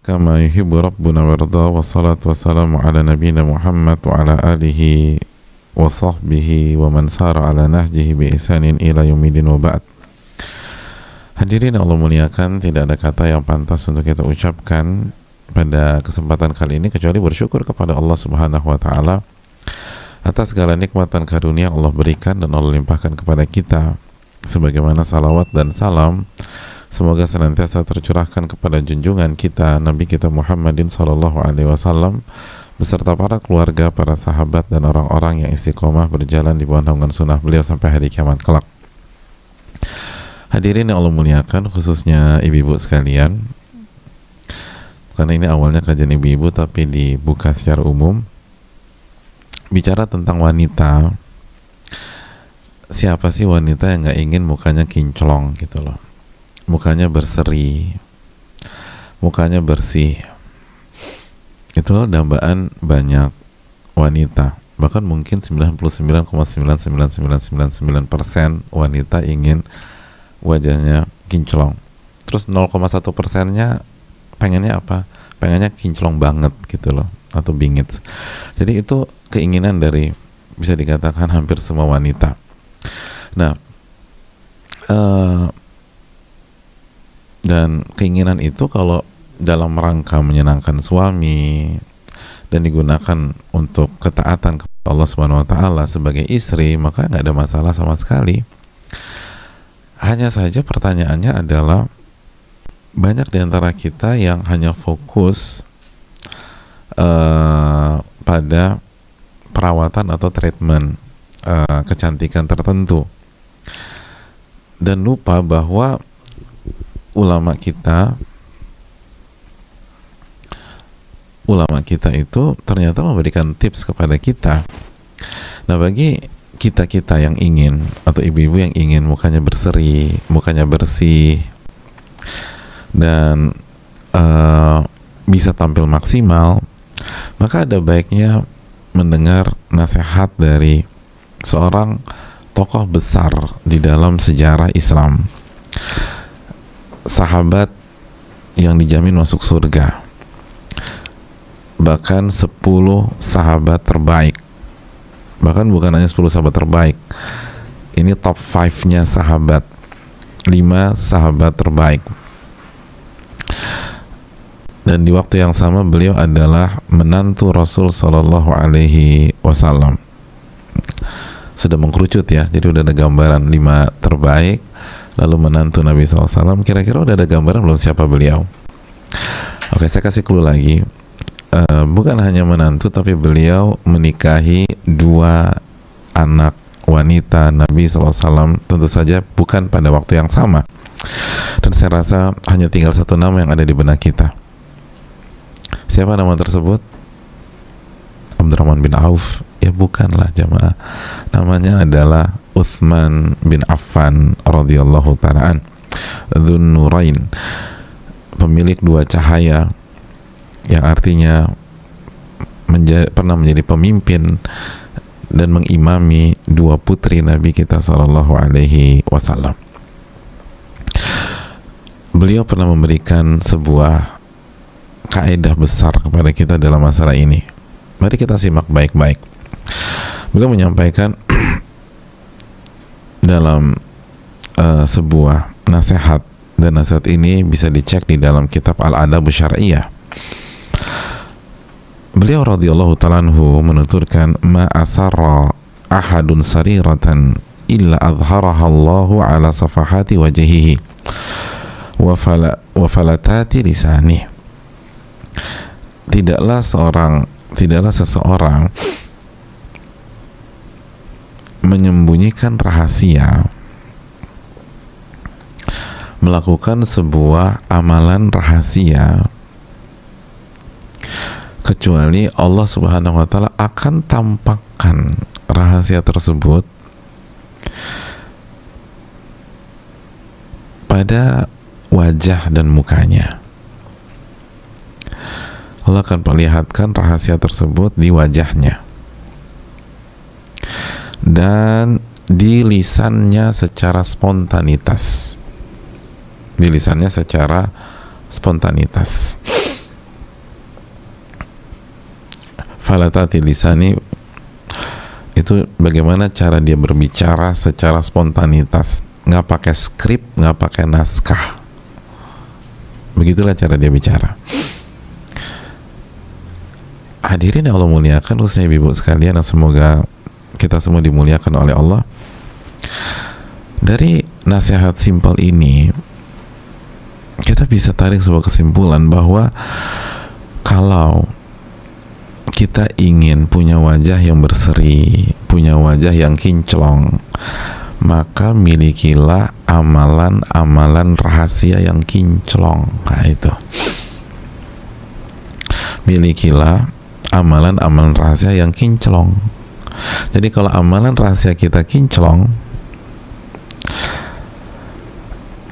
kama yuhibbu rabbuna warda, wassalatu wassalamu ala nabiyina Muhammad wa ala alihi wa sahbihi wa man sara ala nahjihi bi ihsanin ila yaumidin wa ba'd. Hadirin Allah muliakan, tidak ada kata yang pantas untuk kita ucapkan pada kesempatan kali ini kecuali bersyukur kepada Allah Subhanahu wa taala atas segala nikmatan karunia Allah berikan dan Allah limpahkan kepada kita, sebagaimana salawat dan salam semoga senantiasa tercurahkan kepada junjungan kita Nabi kita Muhammadin sallallahu alaihi wasallam beserta para keluarga, para sahabat dan orang-orang yang istiqomah berjalan di bawah naungan sunnah beliau sampai hari kiamat kelak. Hadirin yang Allah muliakan, khususnya ibu-ibu sekalian, karena ini awalnya kajian ibu-ibu tapi dibuka secara umum, bicara tentang wanita. Siapa sih wanita yang gak ingin mukanya kinclong gitu loh, mukanya berseri, mukanya bersih? Itu dambaan banyak wanita, bahkan mungkin 99,99999% wanita ingin wajahnya kinclong. Terus 0,1%-nya pengennya apa? Pengennya kinclong banget gitu loh, atau bingit. Jadi itu keinginan dari, bisa dikatakan hampir semua wanita. Nah, dan keinginan itu kalau dalam rangka menyenangkan suami dan digunakan untuk ketaatan kepada Allah Subhanahu wa taala sebagai istri, maka nggak ada masalah sama sekali. Hanya saja pertanyaannya adalah, banyak di antara kita yang hanya fokus pada perawatan atau treatment kecantikan tertentu dan lupa bahwa ulama kita itu ternyata memberikan tips kepada kita. Nah, bagi kita yang ingin, atau ibu-ibu yang ingin mukanya berseri, mukanya bersih dan bisa tampil maksimal, maka ada baiknya mendengar nasihat dari seorang tokoh besar di dalam sejarah Islam, sahabat yang dijamin masuk surga, bahkan 10 sahabat terbaik, bahkan bukan hanya 10 sahabat terbaik, ini top 5-nya sahabat, 5 sahabat terbaik. Dan di waktu yang sama beliau adalah menantu Rasul Sallallahu Alaihi Wasallam. Sudah mengkerucut ya, jadi udah ada gambaran 5 terbaik, lalu menantu Nabi SAW. Kira-kira udah ada gambaran belum siapa beliau? Oke, saya kasih clue lagi. Bukan hanya menantu, tapi beliau menikahi 2 anak wanita Nabi SAW, tentu saja bukan pada waktu yang sama. Dan saya rasa hanya tinggal satu nama yang ada di benak kita. Siapa nama tersebut? Abdurrahman bin Auf? Ya bukanlah jamaah. Namanya adalah Utsman bin Affan radhiyallahu ta'ala an, Dzun Nurain, pemilik 2 cahaya, yang artinya pernah menjadi pemimpin dan mengimami 2 putri Nabi kita Sallallahu Alaihi Wasallam. Beliau pernah memberikan sebuah kaidah besar kepada kita dalam masalah ini. Mari kita simak baik-baik. Beliau menyampaikan dalam sebuah nasihat, dan nasihat ini bisa dicek di dalam kitab Al-Adab Syar'iyah. Beliau radhiyallahu ta'ala anhu menuturkan, ma asarra ahadun sariratan illa adharaha Allahu ala safahati wajhihi wa falatati lisani. Tidaklah seseorang menyembunyikan rahasia, melakukan sebuah amalan rahasia, kecuali Allah Subhanahu wa taala akan tampakkan rahasia tersebut pada wajah dan mukanya. Allah akan perlihatkan rahasia tersebut di wajahnya dan di lisannya secara spontanitas. falatati lisani itu bagaimana cara dia berbicara secara spontanitas, nggak pakai skrip, nggak pakai naskah. Begitulah cara dia bicara. Hadirin yang Allah muliakan, khususnya ibu sekalian, yang semoga kita semua dimuliakan oleh Allah. Dari nasihat simpel ini kita bisa tarik sebuah kesimpulan bahwa kalau kita ingin punya wajah yang berseri, punya wajah yang kinclong, maka milikilah amalan-amalan rahasia yang kinclong. Nah itu, milikilah amalan-amalan rahasia yang kinclong. Jadi kalau amalan rahasia kita kinclong,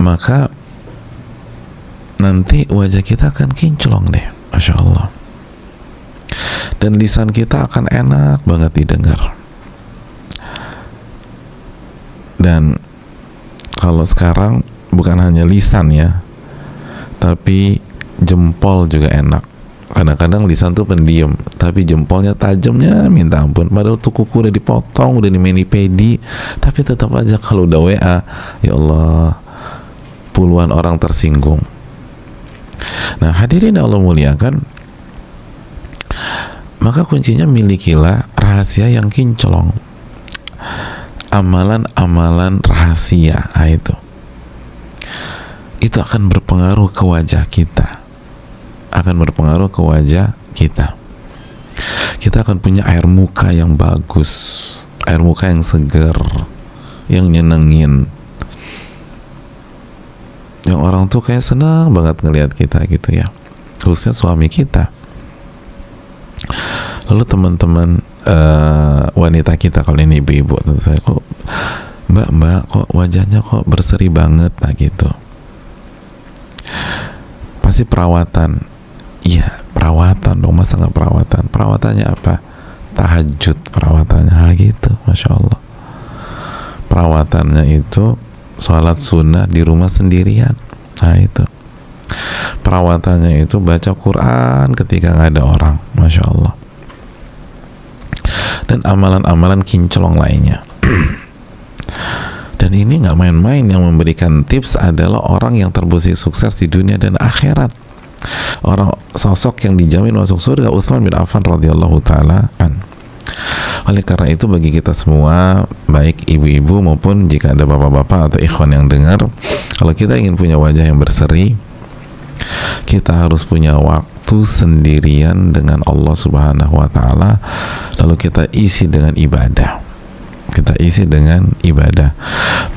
maka nanti wajah kita akan kinclong deh, Masya Allah. Dan lisan kita akan enak banget didengar. Dan kalau sekarang bukan hanya lisan ya, tapi jempol juga enak. Kadang-kadang lisan tuh pendiam, tapi jempolnya tajamnya minta ampun. Padahal tuh kuku udah dipotong, udah di mani-pedi, tapi tetap aja kalau udah WA, ya Allah, puluhan orang tersinggung. Nah hadirin yang Allah muliakan, maka kuncinya milikilah rahasia yang kinclong, amalan-amalan rahasia. Nah, itu akan berpengaruh ke wajah kita, akan berpengaruh ke wajah kita. Kita akan punya air muka yang bagus, air muka yang seger, yang nyenengin, yang orang tuh kayak senang banget ngelihat kita gitu ya, khususnya suami kita. Lalu teman-teman wanita kita, kalau ini ibu-ibu, tentu saya, kok mbak kok wajahnya kok berseri banget, nah gitu, pasti perawatan. Iya, perawatan dong, masa nggak perawatan? Perawatannya apa? Tahajud perawatannya, nah gitu, Masya Allah. Perawatannya itu sholat sunnah di rumah sendirian, nah itu. Perawatannya itu baca Quran ketika nggak ada orang, Masya Allah. Dan amalan-amalan kinclong lainnya. Dan ini nggak main-main. Yang memberikan tips adalah orang yang terbukti sukses di dunia dan akhirat, orang sosok yang dijamin masuk surga, Utsman bin Affan radhiyallahu taala an. Oleh karena itu bagi kita semua, baik ibu-ibu maupun jika ada bapak-bapak atau ikhwan yang dengar, kalau kita ingin punya wajah yang berseri, kita harus punya waktu sendirian dengan Allah Subhanahu wa taala, lalu kita isi dengan ibadah. Kita isi dengan ibadah.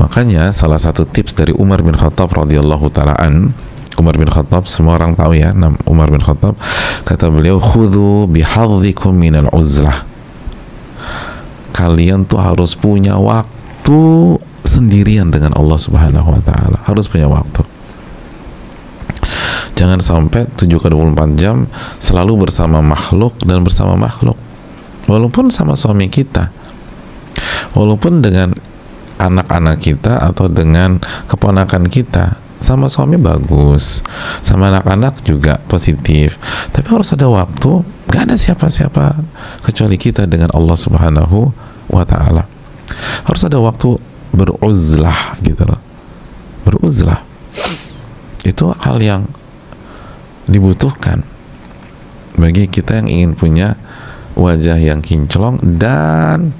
Makanya salah satu tips dari Umar bin Khattab radhiyallahu taala an, Umar bin Khattab, semua orang tahu ya, Umar bin Khattab, kata beliau, khudhu bihadhikum minal uzlah. Kalian tuh harus punya waktu sendirian dengan Allah Subhanahu wa taala, harus punya waktu. Jangan sampai 7/24 jam selalu bersama makhluk dan bersama makhluk. Walaupun sama suami kita, walaupun dengan anak-anak kita atau dengan keponakan kita, sama suami bagus, sama anak-anak juga positif, tapi harus ada waktu, gak ada siapa-siapa kecuali kita dengan Allah Subhanahu wa ta'ala. Harus ada waktu beruzlah gitu loh. Beruzlah itu hal yang dibutuhkan bagi kita yang ingin punya wajah yang kinclong dan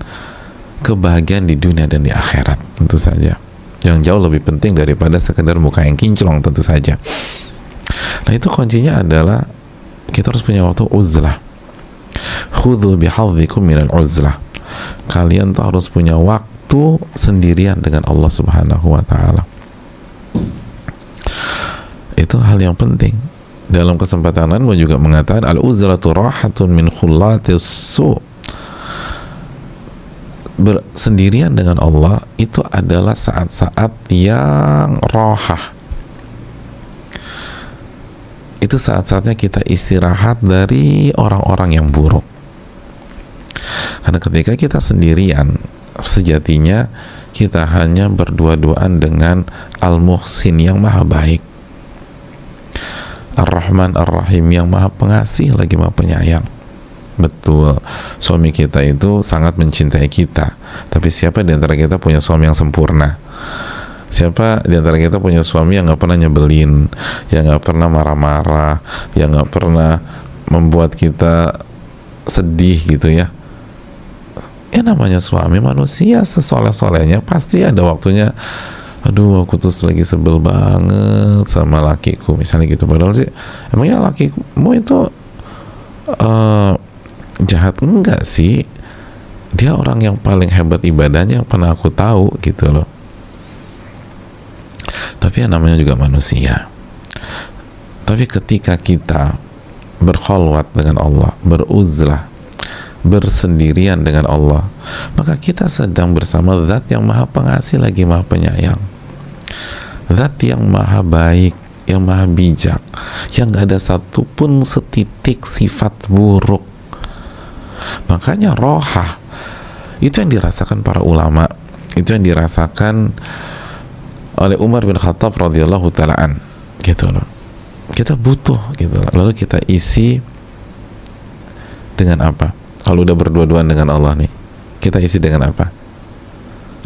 kebahagiaan di dunia dan di akhirat, tentu saja, yang jauh lebih penting daripada sekedar muka yang kinclong, tentu saja. Nah itu kuncinya adalah kita harus punya waktu uzlah. Khudhu bihadhikum minal uzlah. Kalian tuh harus punya waktu sendirian dengan Allah Subhanahu wa ta'ala. Itu hal yang penting. Dalam kesempatan lain juga mengatakan al-uzlatu rahatun min khullatis su'. Bersendirian dengan Allah itu adalah saat-saat yang rohah. Itu saat-saatnya kita istirahat dari orang-orang yang buruk. Karena ketika kita sendirian, sejatinya kita hanya berdua-duaan dengan Al-Muhsin yang maha baik, Ar-Rahman Ar-Rahim yang maha pengasih lagi maha penyayang. Betul, suami kita itu sangat mencintai kita. Tapi siapa di antara kita punya suami yang sempurna? Siapa di antara kita punya suami yang nggak pernah nyebelin, yang nggak pernah marah-marah, yang nggak pernah membuat kita sedih gitu ya? Ya namanya suami manusia, sesoleh-solehnya pasti ada waktunya, aduh aku tuh lagi sebel banget sama lakiku misalnya gitu. Padahal sih emangnya lakimu itu jahat? Enggak sih, dia orang yang paling hebat ibadahnya yang pernah aku tahu gitu loh. Tapi yang namanya juga manusia. Tapi ketika kita berkholwat dengan Allah, beruzlah, bersendirian dengan Allah, maka kita sedang bersama zat yang maha pengasih lagi maha penyayang, zat yang maha baik, yang maha bijak, yang gak ada satupun setitik sifat buruk. Makanya rohah itu yang dirasakan para ulama, itu yang dirasakan oleh Umar bin Khattab radhiyallahu ta'ala gitu loh. Kita butuh gitu loh. Lalu kita isi dengan apa? Kalau udah berdua-duaan dengan Allah nih, kita isi dengan apa?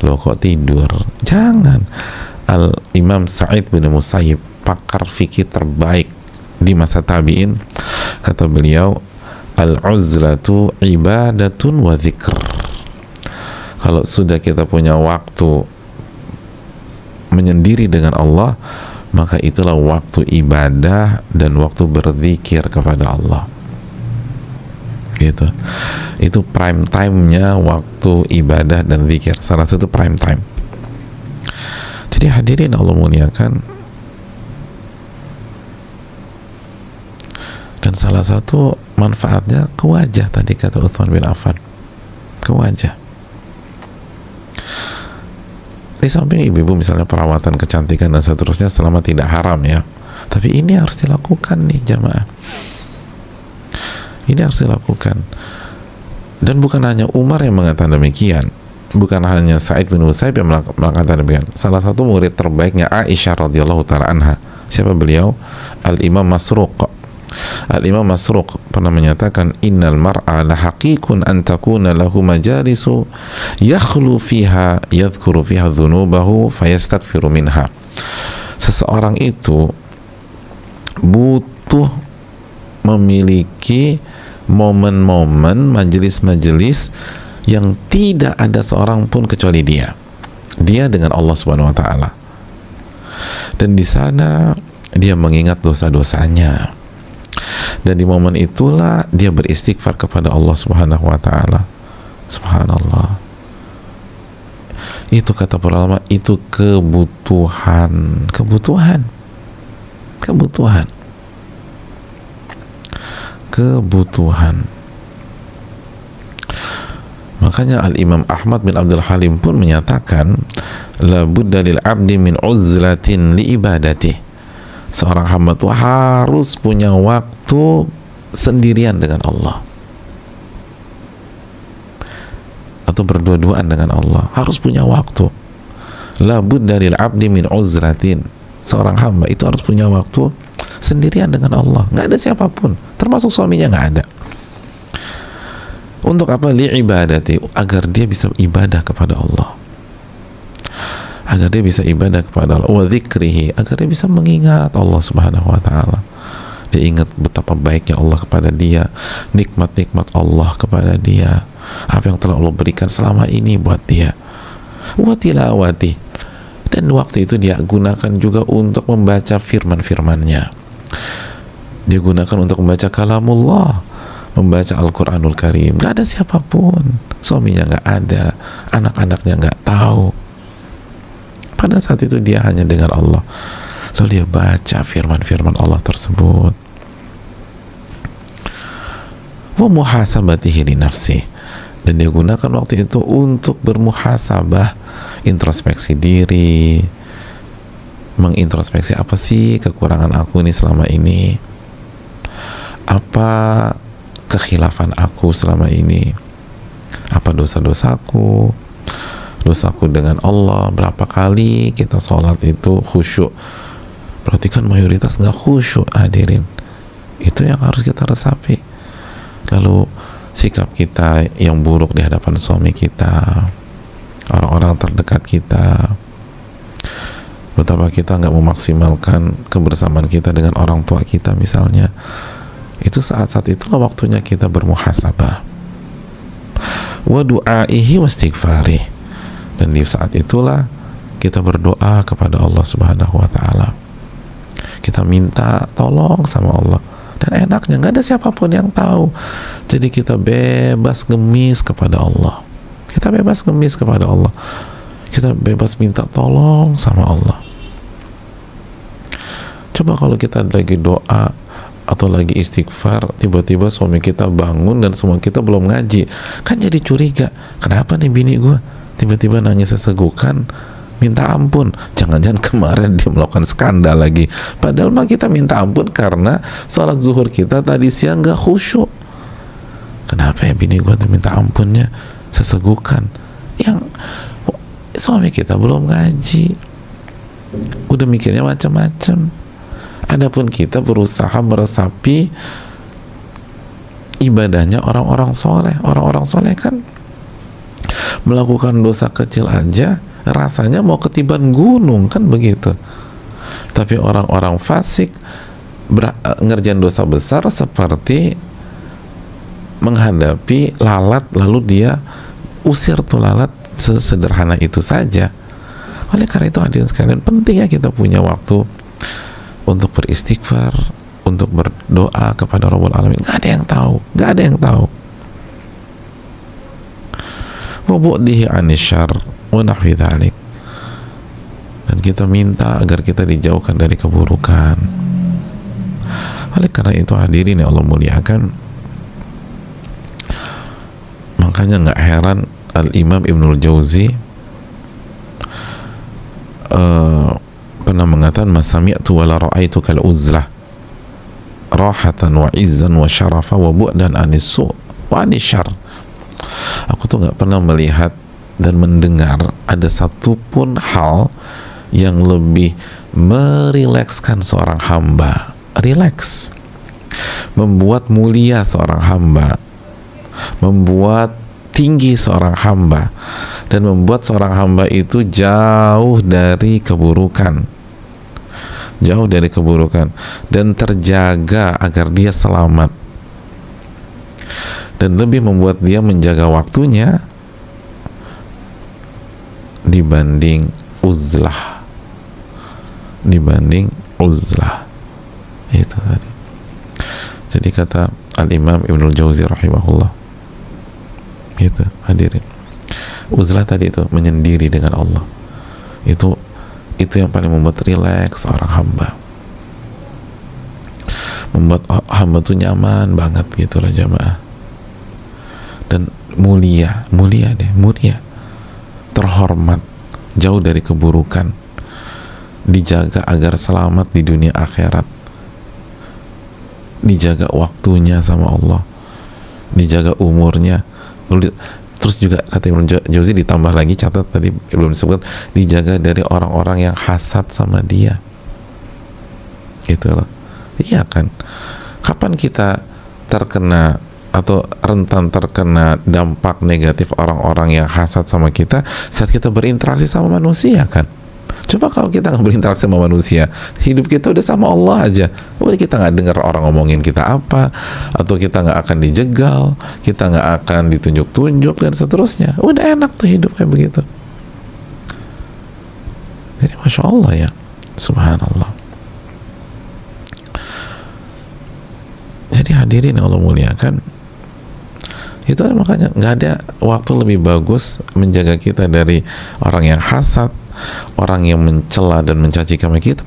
Loh kok tidur? Jangan. Al-Imam Sa'id bin Musayyib, pakar fikih terbaik di masa tabi'in, kata beliau, al-uzlatu ibadatun wa dzikr. Kalau sudah kita punya waktu menyendiri dengan Allah, maka itulah waktu ibadah dan waktu berzikir kepada Allah. Gitu. Itu prime time-nya waktu ibadah dan zikir. Salah satu prime time. Jadi hadirin Allah muliakan, dan salah satu manfaatnya ke wajah tadi kata Utsman bin Affan, ke wajah. Di samping ibu-ibu misalnya perawatan kecantikan dan seterusnya selama tidak haram ya, tapi ini harus dilakukan nih jamaah, ini harus dilakukan. Dan bukan hanya Umar yang mengatakan demikian, bukan hanya Sa'id bin Musayyib yang mengatakan demikian. Salah satu murid terbaiknya Aisyah radhiyallahu ta'ala anha, siapa beliau? Al-Imam Masruq. Al-Imam Masruq pernah menyatakan, innal mar'a la haqiqun an takuna lahu majalisu yakhlu fiha yadhkuru fiha dhunubahu fayastaghfiru minha. Seseorang itu butuh memiliki momen-momen, majelis-majelis yang tidak ada seorang pun kecuali dia dengan Allah Subhanahu wa taala. Dan di sana dia mengingat dosa-dosanya. Dan di momen itulah dia beristighfar kepada Allah Subhanahu wa taala. Subhanallah. Itu kata para ulama, itu kebutuhan. Makanya Al-Imam Ahmad bin Abdul Halim pun menyatakan, la budda lil abdi min uzlatin li ibadati. Seorang hamba itu harus punya waktu sendirian dengan Allah, atau berdua-duaan dengan Allah. Harus punya waktu. La budda lil abdi min uzlatin. Seorang hamba itu harus punya waktu sendirian dengan Allah, nggak ada siapapun, termasuk suaminya nggak ada. Untuk apa? Li ibadati, agar dia bisa ibadah kepada Allah, agar dia bisa ibadah kepada Allah, wa dzikrihi, agar dia bisa mengingat Allah Subhanahu wa taala. Dia ingat betapa baiknya Allah kepada dia, nikmat-nikmat Allah kepada dia, apa yang telah Allah berikan selama ini buat dia. Wa tilawati, dan waktu itu dia gunakan juga untuk membaca firman-firmannya. Dia gunakan untuk membaca kalamullah, membaca Al-Quranul Karim. Gak ada siapapun, suaminya gak ada, anak-anaknya gak tahu. Pada saat itu dia hanya dengan Allah, lalu dia baca firman-firman Allah tersebut. Wa muhasabatihi li nafsi, dan dia gunakan waktu itu untuk bermuhasabah, introspeksi diri, mengintrospeksi apa sih kekurangan aku nih selama ini, apa kekhilafan aku selama ini, apa dosa-dosaku dengan Allah. Berapa kali kita sholat itu khusyuk? Berarti kan mayoritas nggak khusyuk, hadirin. Itu yang harus kita resapi. Lalu sikap kita yang buruk di hadapan suami kita, orang-orang terdekat kita, betapa kita nggak memaksimalkan kebersamaan kita dengan orang tua kita misalnya. Itu saat-saat itulah waktunya kita bermuhasabah, wa du'aihi wa istighfarih, dan di saat itulah kita berdoa kepada Allah Subhanahu wa ta'ala, kita minta tolong sama Allah. Dan enaknya nggak ada siapapun yang tahu, jadi kita bebas ngemis kepada Allah, kita bebas ngemis kepada Allah, kita bebas minta tolong sama Allah. Coba kalau kita lagi doa atau lagi istighfar, tiba-tiba suami kita bangun dan semua kita belum ngaji, kan jadi curiga, kenapa nih bini gue tiba-tiba nangis sesegukan, minta ampun, jangan-jangan kemarin dia melakukan skandal lagi, padahal mah kita minta ampun karena sholat zuhur kita tadi siang gak khusyuk. Kenapa ya bini gue tuh minta ampunnya sesegukan, yang suami kita belum ngaji, udah mikirnya macam-macam. Adapun kita berusaha meresapi ibadahnya orang-orang soleh. Orang-orang soleh kan melakukan dosa kecil aja rasanya mau ketiban gunung, kan begitu. Tapi orang-orang fasik ngerjain dosa besar seperti menghadapi lalat lalu dia usir tuh lalat, sesederhana itu saja. Oleh karena itu hadirin sekalian, pentingnya kita punya waktu untuk beristighfar, untuk berdoa kepada Rabbul Alamin. Gak ada yang tahu, gak ada yang tahu. Wa bu'dihi anisyar wa nahwi dzalik, dan kita minta agar kita dijauhkan dari keburukan. Oleh karena itu hadirin yang Allah muliakan, makanya nggak heran Al-Imam Ibnul Jauzi pernah mengatakan, masami'tu wa la ra'aitu kal uzlah rahatan wa izzan wa syarafa wa bu'dan anisu wa anisyar. Aku tuh nggak pernah melihat dan mendengar ada satupun hal yang lebih merilekskan seorang hamba, rileks, membuat mulia seorang hamba, membuat tinggi seorang hamba, dan membuat seorang hamba itu jauh dari keburukan, jauh dari keburukan, dan terjaga agar dia selamat, dan lebih membuat dia menjaga waktunya dibanding uzlah, dibanding uzlah. Itu tadi. Jadi kata Al-Imam Ibnul Jauzi rahimahullah, itu hadirin, uzlah tadi itu menyendiri dengan Allah, itu yang paling membuat rileks seorang hamba, membuat hamba tuh nyaman banget gitulah jamaah, dan mulia deh, mulia, terhormat, jauh dari keburukan, dijaga agar selamat di dunia akhirat, dijaga waktunya sama Allah, dijaga umurnya. Terus juga kata Ibnu Jauzi ditambah lagi, catat tadi belum disebut, dijaga dari orang-orang yang hasad sama dia, gitu loh. Iya kan, kapan kita terkena atau rentan terkena dampak negatif orang-orang yang hasad sama kita? Saat kita berinteraksi sama manusia kan. Coba kalau kita nggak berinteraksi sama manusia, hidup kita udah sama Allah aja, udah kita nggak dengar orang ngomongin kita apa, atau kita nggak akan dijegal, kita nggak akan ditunjuk-tunjuk dan seterusnya. Udah enak tuh hidup kayak begitu. Jadi masya Allah ya, subhanallah. Jadi hadirin yang Allah muliakan, itu makanya nggak ada waktu lebih bagus menjaga kita dari orang yang hasad, orang yang mencela dan mencaci kami kita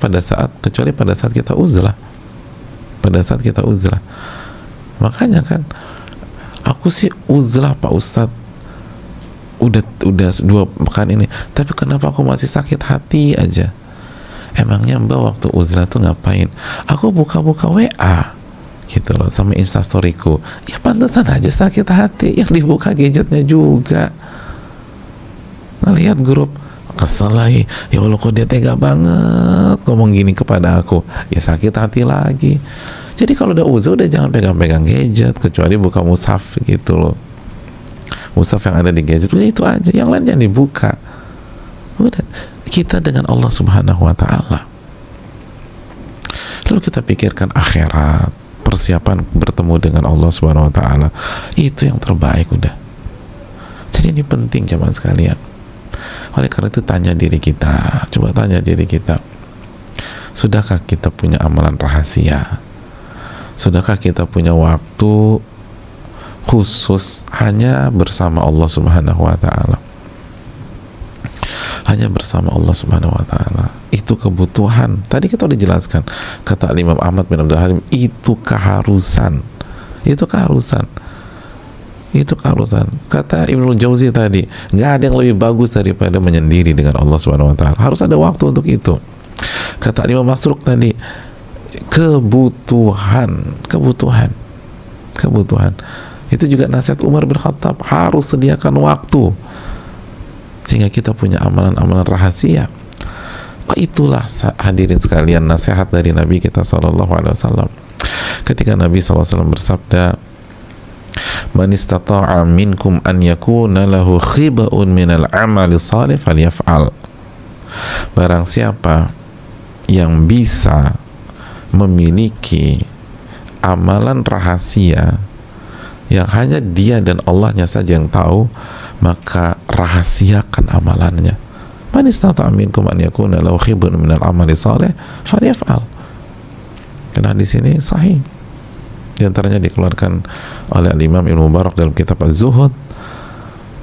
kecuali pada saat kita uzlah, pada saat kita uzlah. Makanya kan aku sih uzlah Pak Ustadz udah 2 pekan ini, tapi kenapa aku masih sakit hati aja? Emangnya Mbak waktu uzlah tuh ngapain? Aku buka-buka WA gitu loh sama instastoryku, ya pantesan aja sakit hati, yang dibuka gadgetnya juga, ngelihat grup, kesel lagi, ya Allah kok dia tega banget ngomong gini kepada aku, ya sakit hati lagi. Jadi kalau udah uzur, udah jangan pegang-pegang gadget, kecuali buka mushaf gitu loh. Mushaf yang ada di gadget, udah itu aja, yang lain jangan dibuka. Udah, kita dengan Allah Subhanahu wa Ta'ala. Lalu kita pikirkan akhirat, persiapan bertemu dengan Allah Subhanahu wa Ta'ala, itu yang terbaik udah. Jadi ini penting jemaah sekalian. Oleh karena itu tanya diri kita, coba tanya diri kita, sudahkah kita punya amalan rahasia? Sudahkah kita punya waktu khusus hanya bersama Allah Subhanahu wa Ta'ala? Hanya bersama Allah Subhanahu wa Ta'ala. Itu kebutuhan. Tadi kita udah jelaskan, kata Imam Ahmad bin Abdul Halim, itu keharusan. Itu keharusan. Itu keharusan. Kata Ibnul Jauzi tadi, nggak ada yang lebih bagus daripada menyendiri dengan Allah Subhanahu wa Ta'ala. Harus ada waktu untuk itu. Kata Imam Masruq tadi, kebutuhan. Itu juga nasihat Umar bin Khattab, harus sediakan waktu sehingga kita punya amalan-amalan rahasia. Itulah hadirin sekalian nasihat dari Nabi kita SAW. Ketika Nabi SAW bersabda, man istata'a minkum an yakuna lahu khiba'un minal amali salih falyaf'al. Barang siapa yang bisa memiliki amalan rahasia yang hanya dia dan Allahnya saja yang tahu, maka rahasiakan amalannya. Man istata'a minkum an yakuna lahu khibun minal amali salih falyaf'al. Karena di sini sahih. Di antaranya dikeluarkan oleh Imam Ibnu Mubarak dalam kitab Az-Zuhud,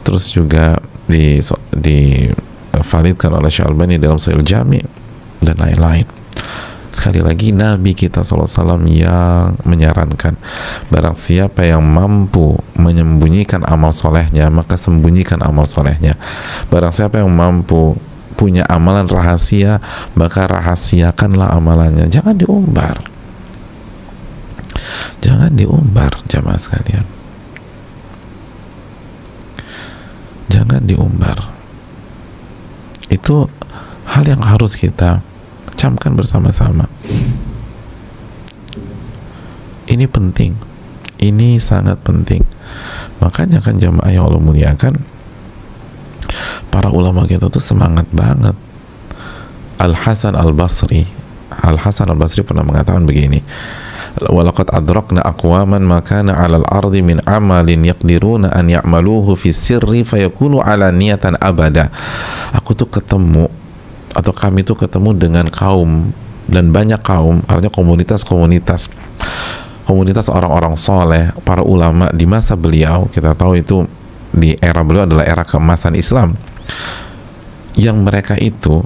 terus juga divalidkan oleh Syalbani dalam Sahih Jami dan lain-lain. Sekali lagi Nabi kita SAW yang menyarankan, barang siapa yang mampu menyembunyikan amal solehnya, maka sembunyikan amal solehnya. Barang siapa yang mampu punya amalan rahasia, maka rahasiakanlah amalannya. Jangan diumbar. Jangan diumbar, jamaah sekalian. Jangan diumbar. Itu hal yang harus kita camkan bersama-sama. Ini penting, ini sangat penting. Makanya kan jamaah yang Allah muliakan, para ulama kita tuh semangat banget. Al-Hasan Al-Basri pernah mengatakan begini, walaqad adrakna aqwaman ma kana 'alal ardi min amalin yaqdiruna an ya'maluhu fi sirri fayakunu 'ala niyatan abada. Aku tuh ketemu, atau kami tuh ketemu dengan kaum, dan banyak kaum, artinya komunitas orang-orang soleh, para ulama di masa beliau. Kita tahu itu di era beliau adalah era keemasan Islam, yang mereka itu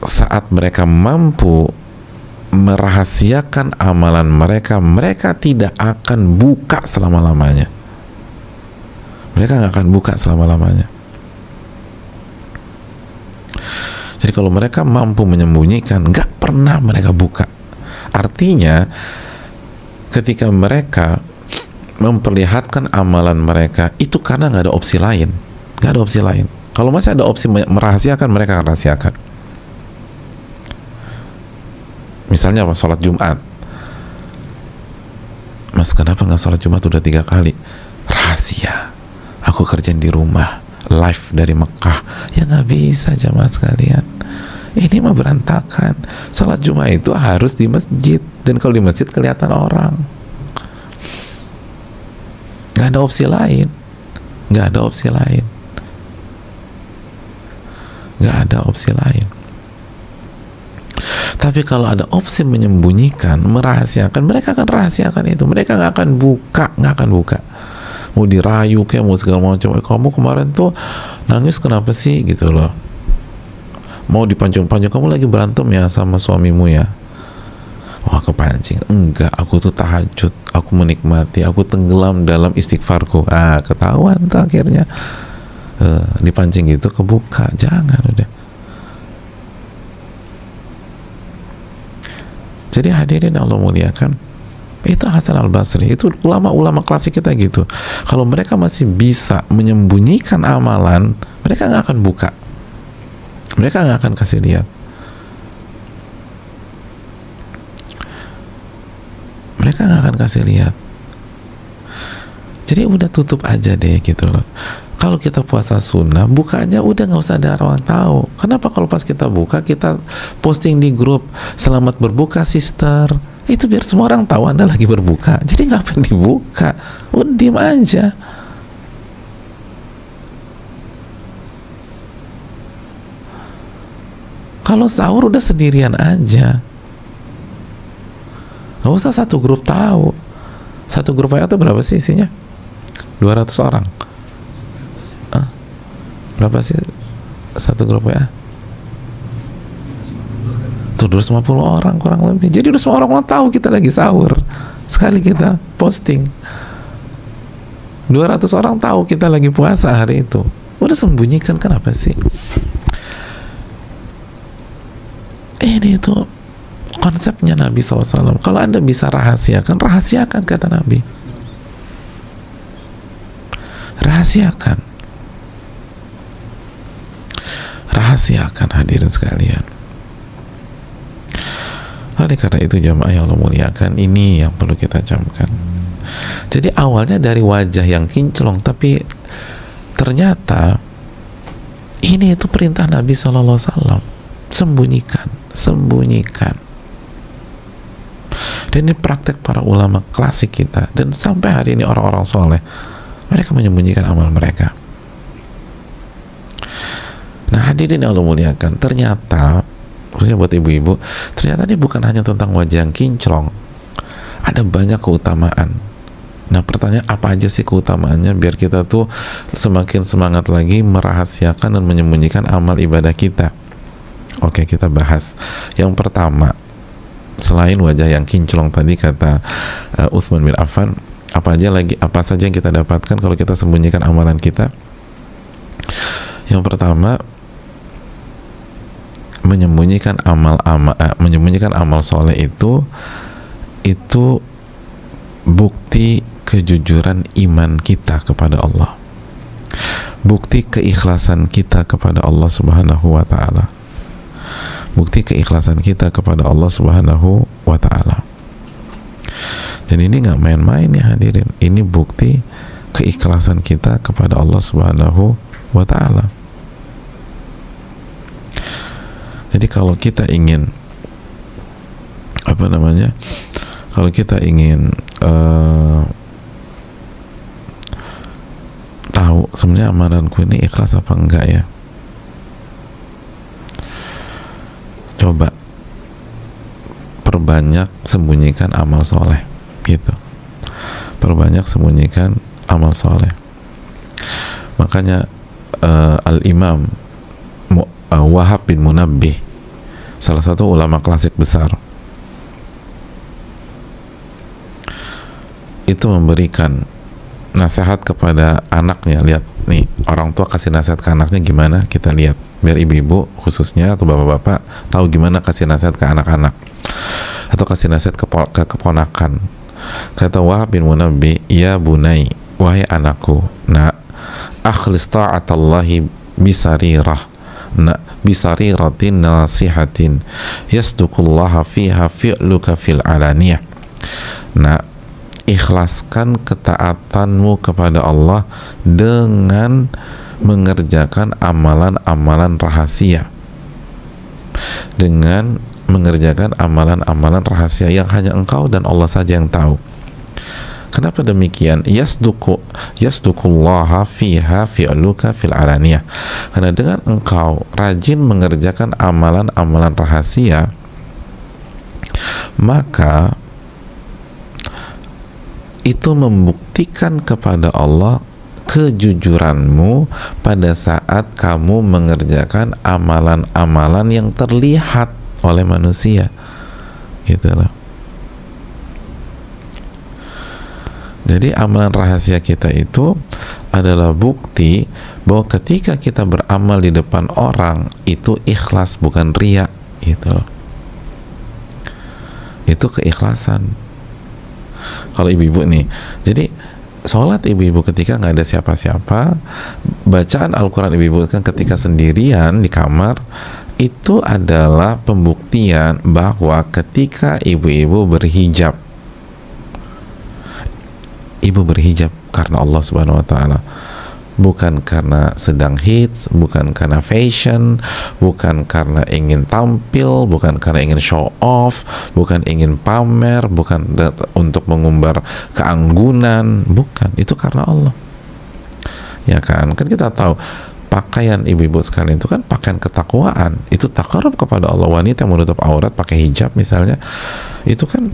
saat mereka mampu merahasiakan amalan mereka, mereka tidak akan buka selama-lamanya. Mereka nggak akan buka selama-lamanya. Jadi kalau mereka mampu menyembunyikan, nggak pernah mereka buka. Artinya ketika mereka memperlihatkan amalan mereka, itu karena nggak ada opsi lain. Nggak ada opsi lain. Kalau masih ada opsi merahasiakan, mereka akan rahasiakan. Misalnya apa? Sholat Jumat. Mas, kenapa nggak sholat Jumat udah 3 kali? Rahasia. Aku kerjain di rumah, live dari Mekah. Ya nggak bisa jamaah sekalian. Ini mah berantakan. Salat Jumat itu harus di masjid, dan kalau di masjid kelihatan orang. Nggak ada opsi lain. Nggak ada opsi lain. Nggak ada opsi lain. Tapi kalau ada opsi menyembunyikan, merahasiakan, mereka akan rahasiakan itu. Mereka nggak akan buka, nggak akan buka. Mau dirayu kayak mau segala macam. Kamu kemarin tuh nangis kenapa sih gitu loh. Mau dipanjang-panjang, kamu lagi berantem ya sama suamimu ya. Wah, kepancing. Enggak, aku tuh tahajud, aku menikmati, aku tenggelam dalam istighfarku. Ketahuan tuh akhirnya. Dipancing gitu, kebuka. Jangan, udah. Jadi hadirin Allah muliakan, itu Hasan Al-Basri, itu ulama-ulama klasik kita gitu. Kalau mereka masih bisa menyembunyikan amalan, mereka nggak akan buka. Mereka nggak akan kasih lihat. mereka nggak akan kasih lihat. Jadi udah tutup aja deh gitu loh. Kalau kita puasa sunnah, bukanya udah nggak usah ada orang tahu. Kenapa kalau pas kita buka, kita posting di grup, selamat berbuka sister, itu biar semua orang tahu Anda lagi berbuka. Jadi ngapain dibuka? Udah diem aja. Kalau sahur udah sendirian aja, nggak usah satu grup tahu. Satu grup WA itu berapa sih isinya? 200 orang. Berapa sih satu grup WA? Tuh 250 orang kurang lebih. Jadi udah semua orang tahu kita lagi sahur. Sekali kita posting, 200 orang tahu kita lagi puasa hari itu. Udah sembunyikan, kenapa sih? Ini itu konsepnya Nabi SAW. Kalau Anda bisa rahasiakan, rahasiakan, kata Nabi. Rahasiakan. Rahasiakan, hadirin sekalian. Oleh karena itu jamaah yang Allah muliakan, ini yang perlu kita camkan. Jadi awalnya dari wajah yang kinclong, tapi ternyata ini itu perintah Nabi SAW. Sembunyikan, sembunyikan. Dan ini praktek para ulama klasik kita, dan sampai hari ini orang-orang soleh, mereka menyembunyikan amal mereka. Nah hadirin yang Allah muliakan, ternyata khususnya buat ibu-ibu, ternyata ini bukan hanya tentang wajah yang kinclong, ada banyak keutamaan. Nah pertanyaan, apa aja sih keutamaannya biar kita tuh semakin semangat lagi merahasiakan dan menyembunyikan amal ibadah kita? Oke, kita bahas. Yang pertama, selain wajah yang kinclong tadi kata Utsman bin Affan, apa saja yang kita dapatkan kalau kita sembunyikan amalan kita? Yang pertama, menyembunyikan amal soleh itu bukti kejujuran iman kita kepada Allah, bukti keikhlasan kita kepada Allah Subhanahu wa Ta'ala, bukti keikhlasan kita kepada Allah Subhanahu wa Ta'ala. Dan ini nggak main-main ya hadirin, ini bukti keikhlasan kita kepada Allah Subhanahu wa Ta'ala. Jadi kalau kita ingin kalau kita ingin tahu sebenarnya amalanku ini ikhlas apa enggak ya, coba perbanyak sembunyikan amal soleh gitu, perbanyak sembunyikan amal soleh. Makanya Al-Imam Wahab bin Munabbih, salah satu ulama klasik besar, itu memberikan nasihat kepada anaknya. Lihat nih, orang tua kasih nasihat ke anaknya gimana, kita lihat biar ibu-ibu khususnya atau bapak-bapak tahu gimana kasih nasihat ke anak-anak atau kasih nasihat ke keponakan. Kata Wahab bin Munabbih, ya bunai, wahai anakku, nak, akhlis ta'atallahi bisarirah, nak, bisariratin nasihatin yasdukullaha fiha fi'luka fil alaniyah. Nak, ikhlaskan ketaatanmu kepada Allah dengan mengerjakan amalan-amalan rahasia, dengan mengerjakan amalan-amalan rahasia yang hanya engkau dan Allah saja yang tahu. Kenapa demikian? Yasdukullaha fiha fi'luka fil alaniyah. Karena dengan engkau rajin mengerjakan amalan-amalan rahasia, maka itu membuktikan kepada Allah kejujuranmu pada saat kamu mengerjakan amalan-amalan yang terlihat oleh manusia, gitu loh. Jadi amalan rahasia kita itu adalah bukti bahwa ketika kita beramal di depan orang itu ikhlas, bukan riya, gitu loh. Itu keikhlasan. Kalau ibu-ibu nih, jadi sholat ibu-ibu ketika nggak ada siapa-siapa, bacaan Al-Quran ibu-ibu kan ketika sendirian di kamar, itu adalah pembuktian bahwa ketika ibu-ibu berhijab ibu berhijab karena Allah Subhanahu wa taala, bukan karena sedang hits, bukan karena fashion, bukan karena ingin tampil, bukan karena ingin show off, bukan ingin pamer, bukan untuk mengumbar keanggunan, bukan, itu karena Allah. Ya kan kita tahu pakaian ibu-ibu sekalian itu kan pakaian ketakwaan, itu takarub kepada Allah. Wanita yang menutup aurat pakai hijab misalnya, itu kan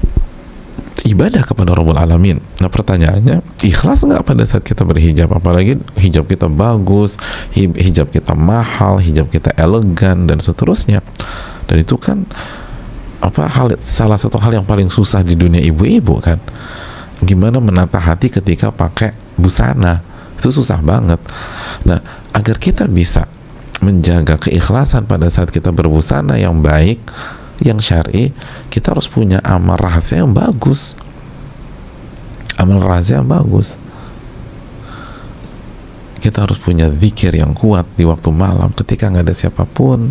ibadah kepada Rabbul Alamin. Nah pertanyaannya, ikhlas nggak pada saat kita berhijab? Apalagi hijab kita bagus, hijab kita mahal, hijab kita elegan dan seterusnya. Dan itu kan salah satu hal yang paling susah di dunia ibu-ibu kan. Gimana menata hati ketika pakai busana, itu susah banget. Nah agar kita bisa menjaga keikhlasan pada saat kita berbusana yang baik, yang syar'i, kita harus punya amal rahasia yang bagus. Amal rahasia yang bagus. Kita harus punya zikir yang kuat di waktu malam ketika nggak ada siapapun.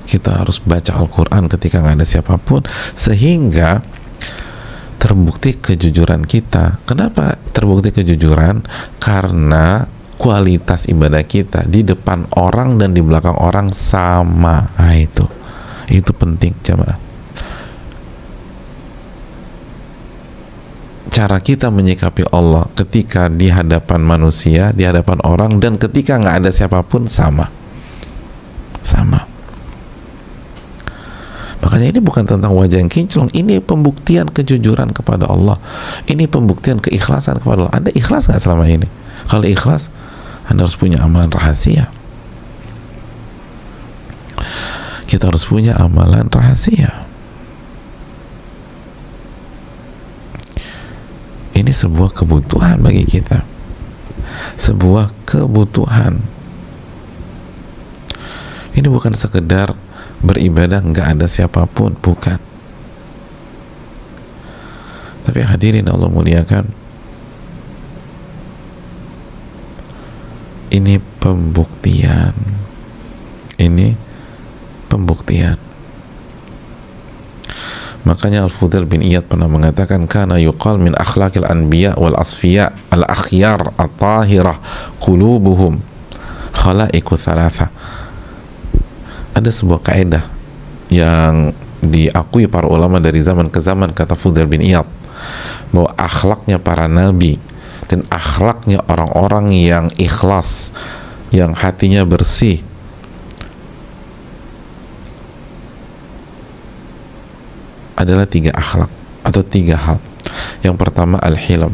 Kita harus baca Al-Quran ketika nggak ada siapapun, sehingga terbukti kejujuran kita. Kenapa terbukti kejujuran? Karena kualitas ibadah kita di depan orang dan di belakang orang sama. Nah, itu penting jemaah. Cara kita menyikapi Allah ketika di hadapan manusia, di hadapan orang, dan ketika nggak ada siapapun sama. Makanya ini bukan tentang wajah yang kinclong, ini pembuktian kejujuran kepada Allah, ini pembuktian keikhlasan kepada Allah. Anda ikhlas nggak selama ini? Kalau ikhlas, Anda harus punya amalan rahasia. Kita harus punya amalan rahasia. Ini sebuah kebutuhan bagi kita, sebuah kebutuhan. Ini bukan sekedar beribadah nggak ada siapapun, bukan. Tapi hadirin Allah muliakan, ini pembuktian. Makanya Al-Fudail bin Iyad pernah mengatakan, kana yuqal min akhlaqil anbiya wal asfiya al akhyar at-tahirah qulubuhum khalaiqu thalatha. Ada sebuah kaidah yang diakui para ulama dari zaman ke zaman, kata Fudail bin Iyad, bahwa akhlaknya para nabi dan akhlaknya orang-orang yang ikhlas, yang hatinya bersih, adalah 3 akhlak atau 3 hal. Yang pertama al-hilm,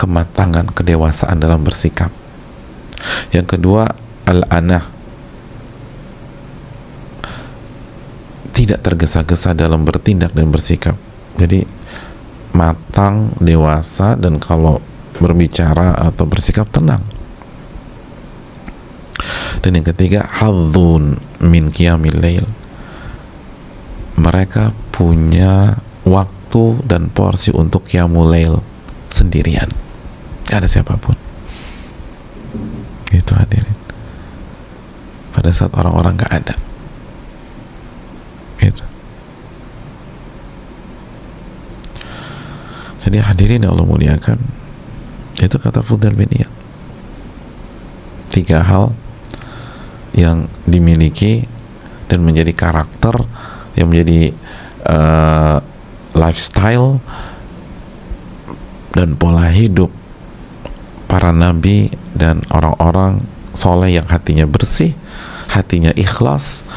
kematangan, kedewasaan dalam bersikap. Yang kedua al-anah, tidak tergesa-gesa dalam bertindak dan bersikap. Jadi matang, dewasa, dan kalau berbicara atau bersikap tenang. Dan yang ketiga hadzun min qiyamil lail, mereka punya waktu dan porsi untuk qiyamul lail sendirian, gak ada siapapun. Itu hadirin, pada saat orang-orang gak ada gitu. Jadi hadirin yang Allah muliakan, itu kata Fudail bin Iyad, 3 hal yang dimiliki dan menjadi karakter, yang menjadi lifestyle dan pola hidup para nabi dan orang-orang soleh yang hatinya bersih, hatinya ikhlas,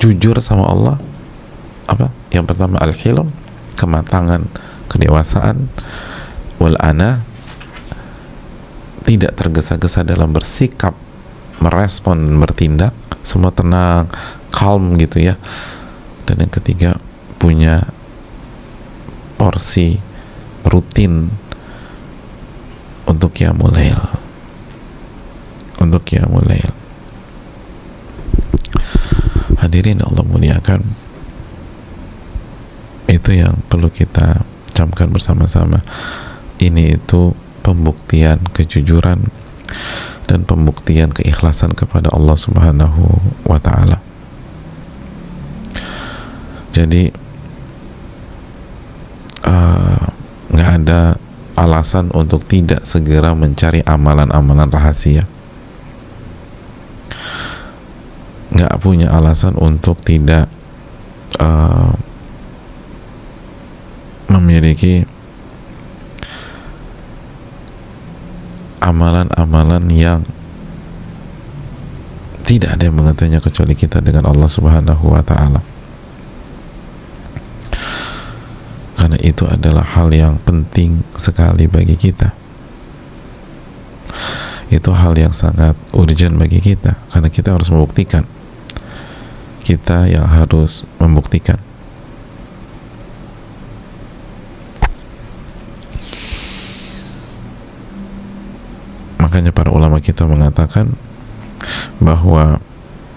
jujur sama Allah. Apa? Yang pertama al-hilm, kematangan, kedewasaan, wal ana, tidak tergesa-gesa dalam bersikap, merespon dan bertindak, semua tenang, calm gitu ya. Dan yang ketiga punya porsi rutin untuk qiyamul lail, Hadirin Allah muliakan, itu yang perlu kita camkan bersama-sama. Ini itu pembuktian kejujuran dan pembuktian keikhlasan kepada Allah Subhanahu wa ta'ala. Jadi nggak ada ada alasan untuk tidak segera mencari amalan-amalan rahasia, nggak punya alasan untuk tidak memiliki amalan-amalan yang tidak ada yang mengetahuinya kecuali kita dengan Allah Subhanahu wa Ta'ala. Karena itu adalah hal yang penting sekali bagi kita. Itu hal yang sangat urgent bagi kita, karena kita harus membuktikan. Kita yang harus membuktikan. Makanya para ulama kita mengatakan bahwa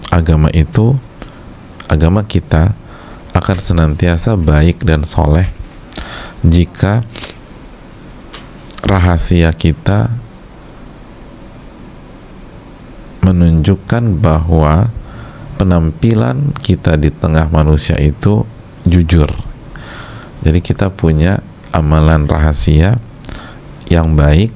agama kita akan senantiasa baik dan soleh jika rahasia kita menunjukkan bahwa penampilan kita di tengah manusia itu jujur. Jadi kita punya amalan rahasia yang baik,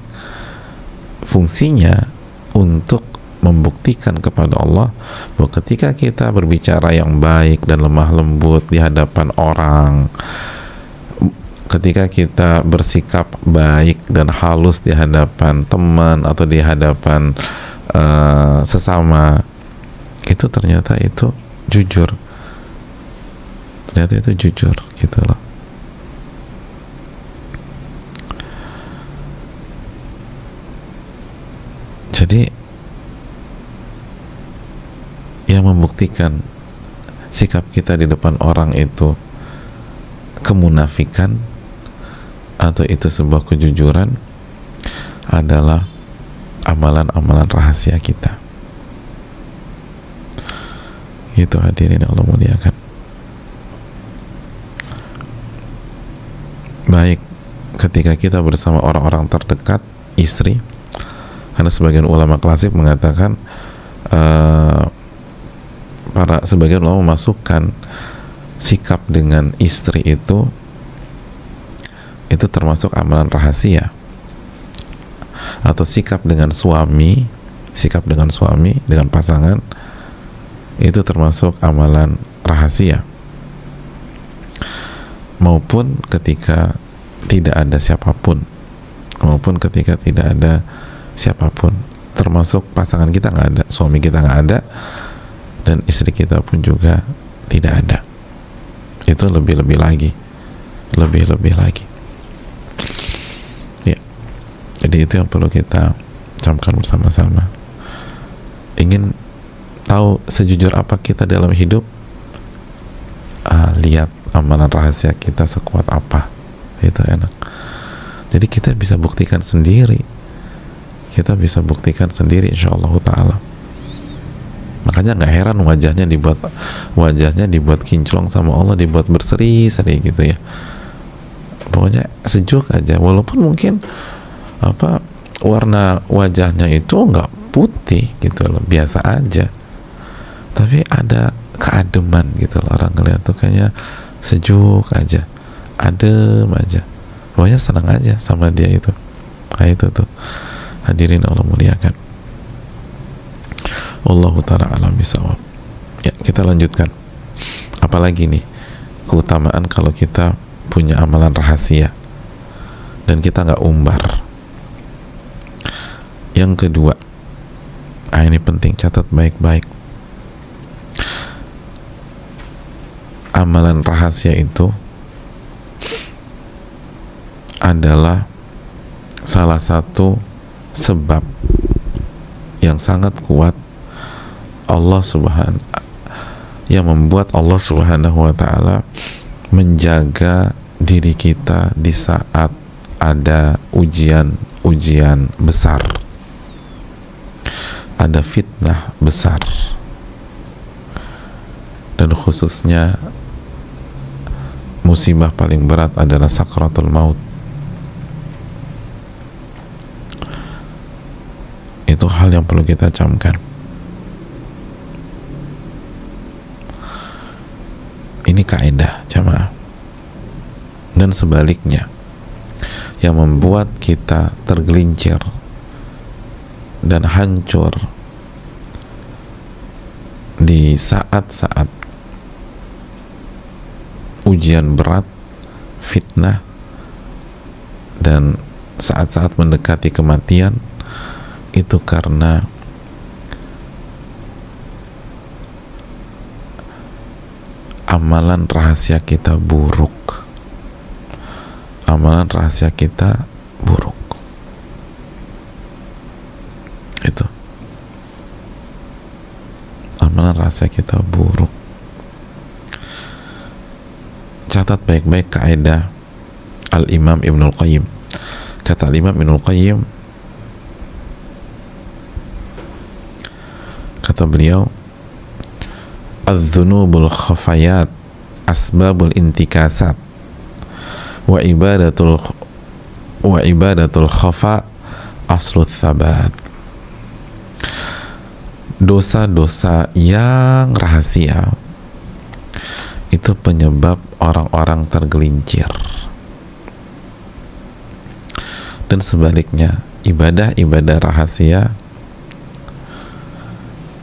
fungsinya untuk membuktikan kepada Allah bahwa ketika kita berbicara yang baik dan lemah lembut di hadapan orang, ketika kita bersikap baik dan halus di hadapan teman atau di hadapan sesama, itu ternyata itu jujur, ternyata itu jujur gitu loh. Jadi yang membuktikan sikap kita di depan orang itu kemunafikan atau itu sebuah kejujuran adalah amalan-amalan rahasia kita. Itu hadirin Allah muliakan. Baik ketika kita bersama orang-orang terdekat, istri, karena sebagian ulama klasik mengatakan sebagian ulama memasukkan sikap dengan istri itu termasuk amalan rahasia, atau sikap dengan suami dengan pasangan itu termasuk amalan rahasia, maupun ketika tidak ada siapapun, termasuk pasangan kita nggak ada, suami kita nggak ada, dan istri kita pun juga tidak ada. Itu lebih-lebih lagi. Ya. Jadi itu yang perlu kita camkan bersama-sama. Ingin tahu sejujur apa kita dalam hidup? Lihat amalan rahasia kita sekuat apa. Itu enak. Jadi kita bisa buktikan sendiri. Insyaallah ta'ala. Makanya nggak heran wajahnya dibuat kinclong sama Allah, dibuat berseri-seri gitu ya. Pokoknya sejuk aja, walaupun mungkin warna wajahnya itu nggak putih gitu loh, biasa aja, tapi ada keademan gitu loh, orang ngeliat tuh kayaknya sejuk aja, adem aja, pokoknya senang aja sama dia itu. Nah itu tuh hadirin Allah muliakan. Wallahu ta'ala alam bisawab. Ya, kita lanjutkan. Apalagi nih keutamaan kalau kita punya amalan rahasia dan kita nggak umbar. Yang kedua, ini penting, catat baik-baik. Amalan rahasia itu adalah salah satu sebab yang sangat kuat yang membuat Allah Subhanahu wa ta'ala menjaga diri kita di saat ada ujian besar, ada fitnah besar, dan khususnya musibah paling berat adalah sakratul maut. Itu hal yang perlu kita camkan. Ini kaidah jamaah. Dan sebaliknya, yang membuat kita tergelincir dan hancur di saat-saat ujian berat, fitnah, dan saat-saat mendekati kematian, itu karena amalan rahasia kita buruk. Amalan rahasia kita buruk. Itu amalan rahasia kita buruk. Catat baik-baik kaidah Al-Imam Ibnul Qayyim. Kata Al-Imam Ibnul Qayyim, kata beliau, "Adz-dzunubul khafayat asbabul intikasat wa ibadatul khafa aslut thabat." Dosa-dosa yang rahasia itu penyebab orang-orang tergelincir, dan sebaliknya ibadah-ibadah rahasia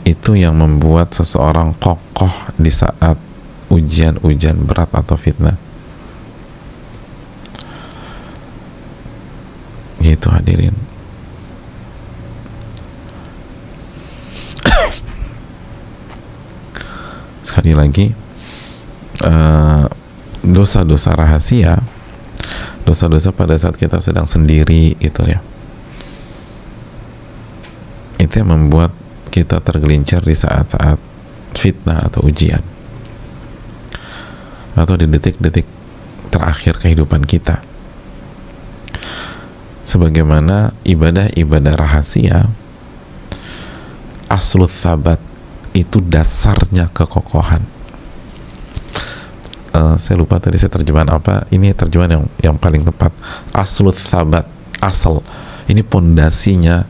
itu yang membuat seseorang kokoh di saat ujian-ujian berat atau fitnah. Gitu hadirin. Sekali lagi, dosa-dosa rahasia, dosa-dosa pada saat kita sedang sendiri gitu ya, itu yang membuat kita tergelincir di saat-saat fitnah atau ujian, atau di detik-detik terakhir kehidupan kita. Sebagaimana ibadah-ibadah rahasia, aslut thabat, itu dasarnya kekokohan. Saya lupa tadi saya terjemahan apa. Ini terjemahan yang paling tepat. Aslut thabat, asal. Ini pondasinya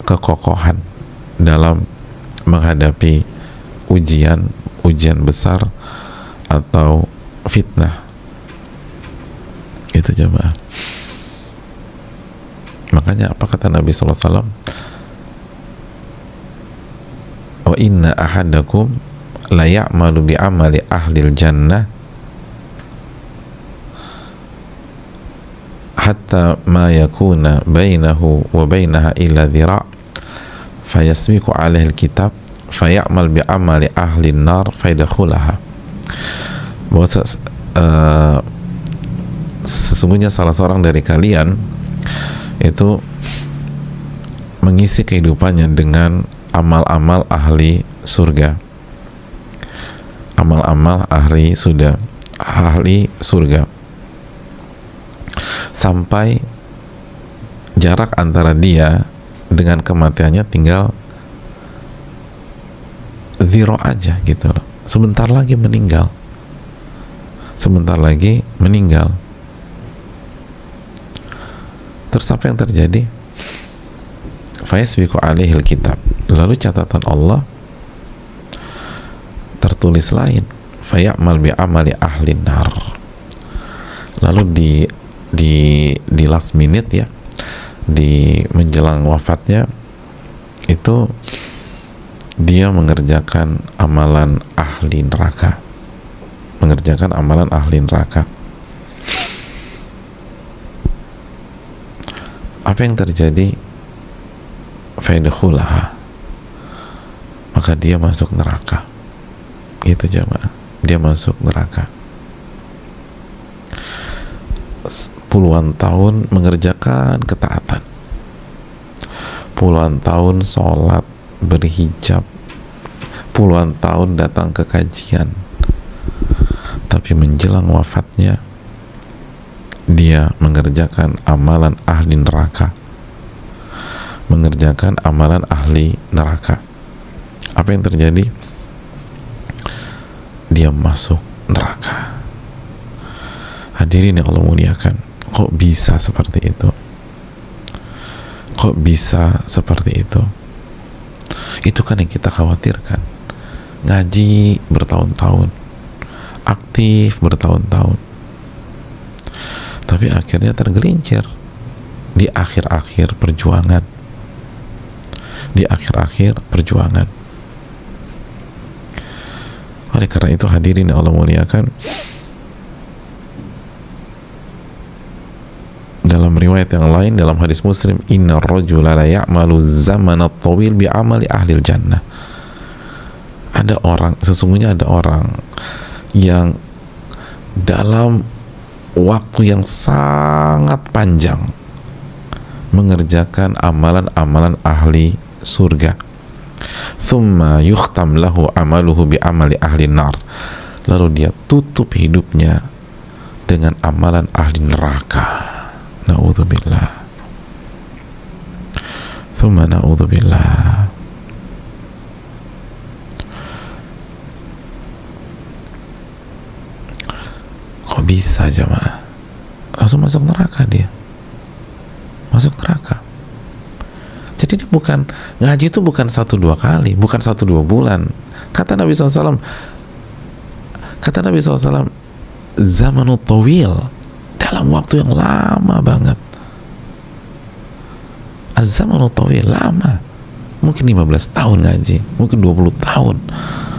kekokohan dalam menghadapi ujian besar atau fitnah. Itu jemaah. Makanya apa kata Nabi sallallahu alaihi wasallam? Wa inna ahadakum la ya'malu bi amali ahlil jannah hatta ma yakuna bainahu wa bainaha illa dhira' fayasbiqu alaihi alkitab faya'mal bi amali ahlin nar fayadkhulaha. Bahwa sesungguhnya salah seorang dari kalian itu mengisi kehidupannya dengan amal-amal ahli surga, amal-amal ahli surga, sampai jarak antara dia dengan kematiannya tinggal zero aja gitu loh. Sebentar lagi meninggal. Terus apa yang terjadi? Fayasbiqu alaihil kitab, lalu catatan Allah tertulis lain, faya'mal bi amali ahlin nar. Lalu di last minute ya, di menjelang wafatnya itu dia mengerjakan amalan ahli neraka, Apa yang terjadi? Fayadkhulaha, maka dia masuk neraka. Gitu jemaah, dia masuk neraka. Puluhan tahun mengerjakan ketaatan, puluhan tahun sholat, berhijab, puluhan tahun datang ke kajian, tapi menjelang wafatnya dia mengerjakan amalan ahli neraka, Apa yang terjadi? Dia masuk neraka. Hadirin yang Allah muliakan, kok bisa seperti itu? Itu kan yang kita khawatirkan. Ngaji bertahun-tahun, aktif bertahun-tahun, tapi akhirnya tergelincir di akhir-akhir perjuangan, Oleh karena itu hadirin yang Allah muliakan, dalam riwayat yang lain dalam hadis Muslim, inna rajula la ya'malu zamana tawil bi amali ahlil jannah. Sesungguhnya ada orang yang dalam waktu yang sangat panjang mengerjakan amalan-amalan ahli surga. Thumma yukhtam lahu amaluhu bi amali ahli nar. Lalu dia tutup hidupnya dengan amalan ahli neraka. Na'udzubillah. Thumma na'udzubillah. Kok bisa jemaah? Langsung masuk neraka dia. Masuk neraka. Jadi dia bukan, ngaji itu bukan 1-2 kali, bukan 1-2 bulan. Kata Nabi SAW, zamanul tawil, dalam waktu yang lama banget. Az-zamanul tawil, lama. Mungkin 15 tahun ngaji, mungkin 20 tahun,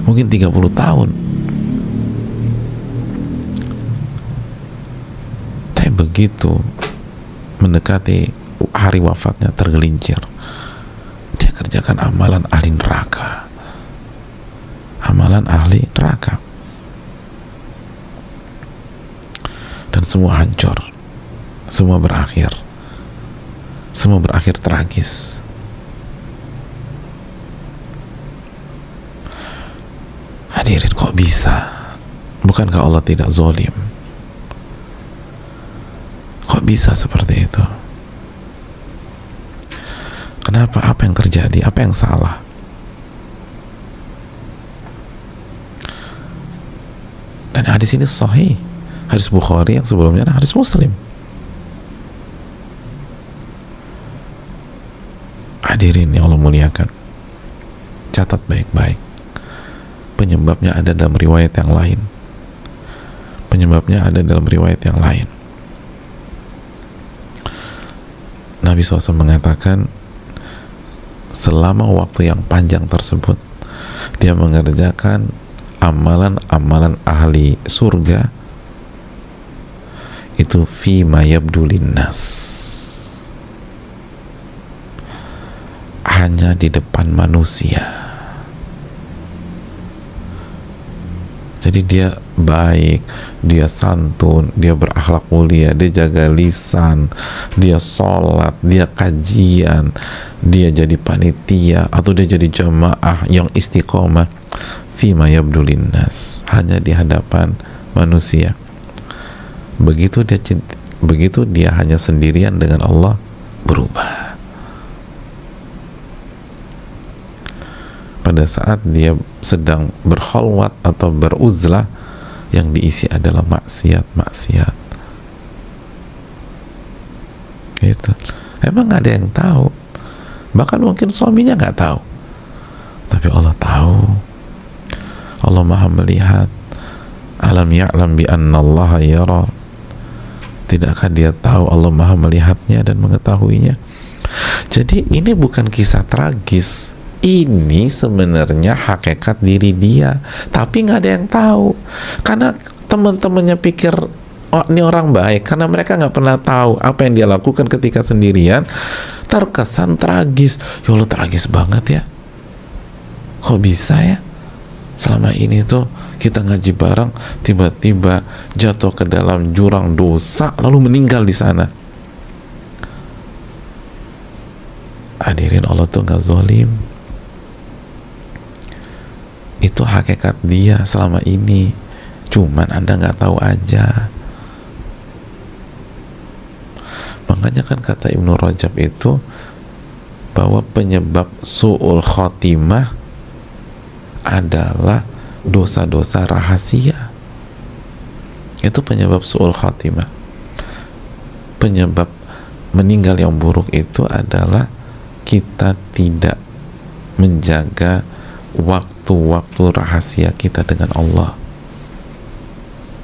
mungkin 30 tahun. Tapi begitu mendekati hari wafatnya tergelincir, dia kerjakan amalan ahli neraka, dan semua hancur, semua berakhir tragis. Hadirin, kok bisa? Bukankah Allah tidak zalim? Kok bisa seperti itu? Kenapa? Apa yang terjadi? Apa yang salah? Dan hadis ini sahih, hadis Bukhari yang sebelumnya adalah hadis Muslim. Hadirin yang Allah muliakan, catat baik-baik. Penyebabnya ada dalam riwayat yang lain. Nabi SAW mengatakan, selama waktu yang panjang tersebut dia mengerjakan amalan-amalan ahli surga itu fima yabdulin nas, hanya di depan manusia. Jadi dia baik, dia santun, dia berakhlak mulia, dia jaga lisan, dia sholat, dia kajian, dia jadi panitia, atau dia jadi jamaah yang istiqomah fima yabdulin nas, hanya di hadapan manusia. Begitu dia hanya sendirian dengan Allah, berubah. Pada saat dia sedang berkholwat atau beruzlah, yang diisi adalah maksiat. Gitu. Emang ada yang tahu? Bahkan mungkin suaminya nggak tahu, tapi Allah tahu. Allah Maha melihat. Alam ya'lam bi annallaha yara. Tidakkah dia tahu Allah Maha melihatnya dan mengetahuinya? Jadi ini bukan kisah tragis. Ini sebenarnya hakikat diri dia, tapi nggak ada yang tahu karena teman-temannya pikir, oh ini orang baik, karena mereka nggak pernah tahu apa yang dia lakukan ketika sendirian, terkesan tragis. Ya Allah, tragis banget ya, kok bisa ya selama ini tuh kita ngaji bareng, tiba-tiba jatuh ke dalam jurang dosa lalu meninggal di sana. Hadirin, Allah tuh nggak zalim. Itu hakikat dia selama ini, cuman Anda nggak tahu aja. Makanya kan kata Ibnu Rajab itu bahwa penyebab su'ul khotimah adalah dosa-dosa rahasia. Itu penyebab su'ul khotimah. Penyebab meninggal yang buruk itu adalah kita tidak menjaga waktu-waktu rahasia kita dengan Allah.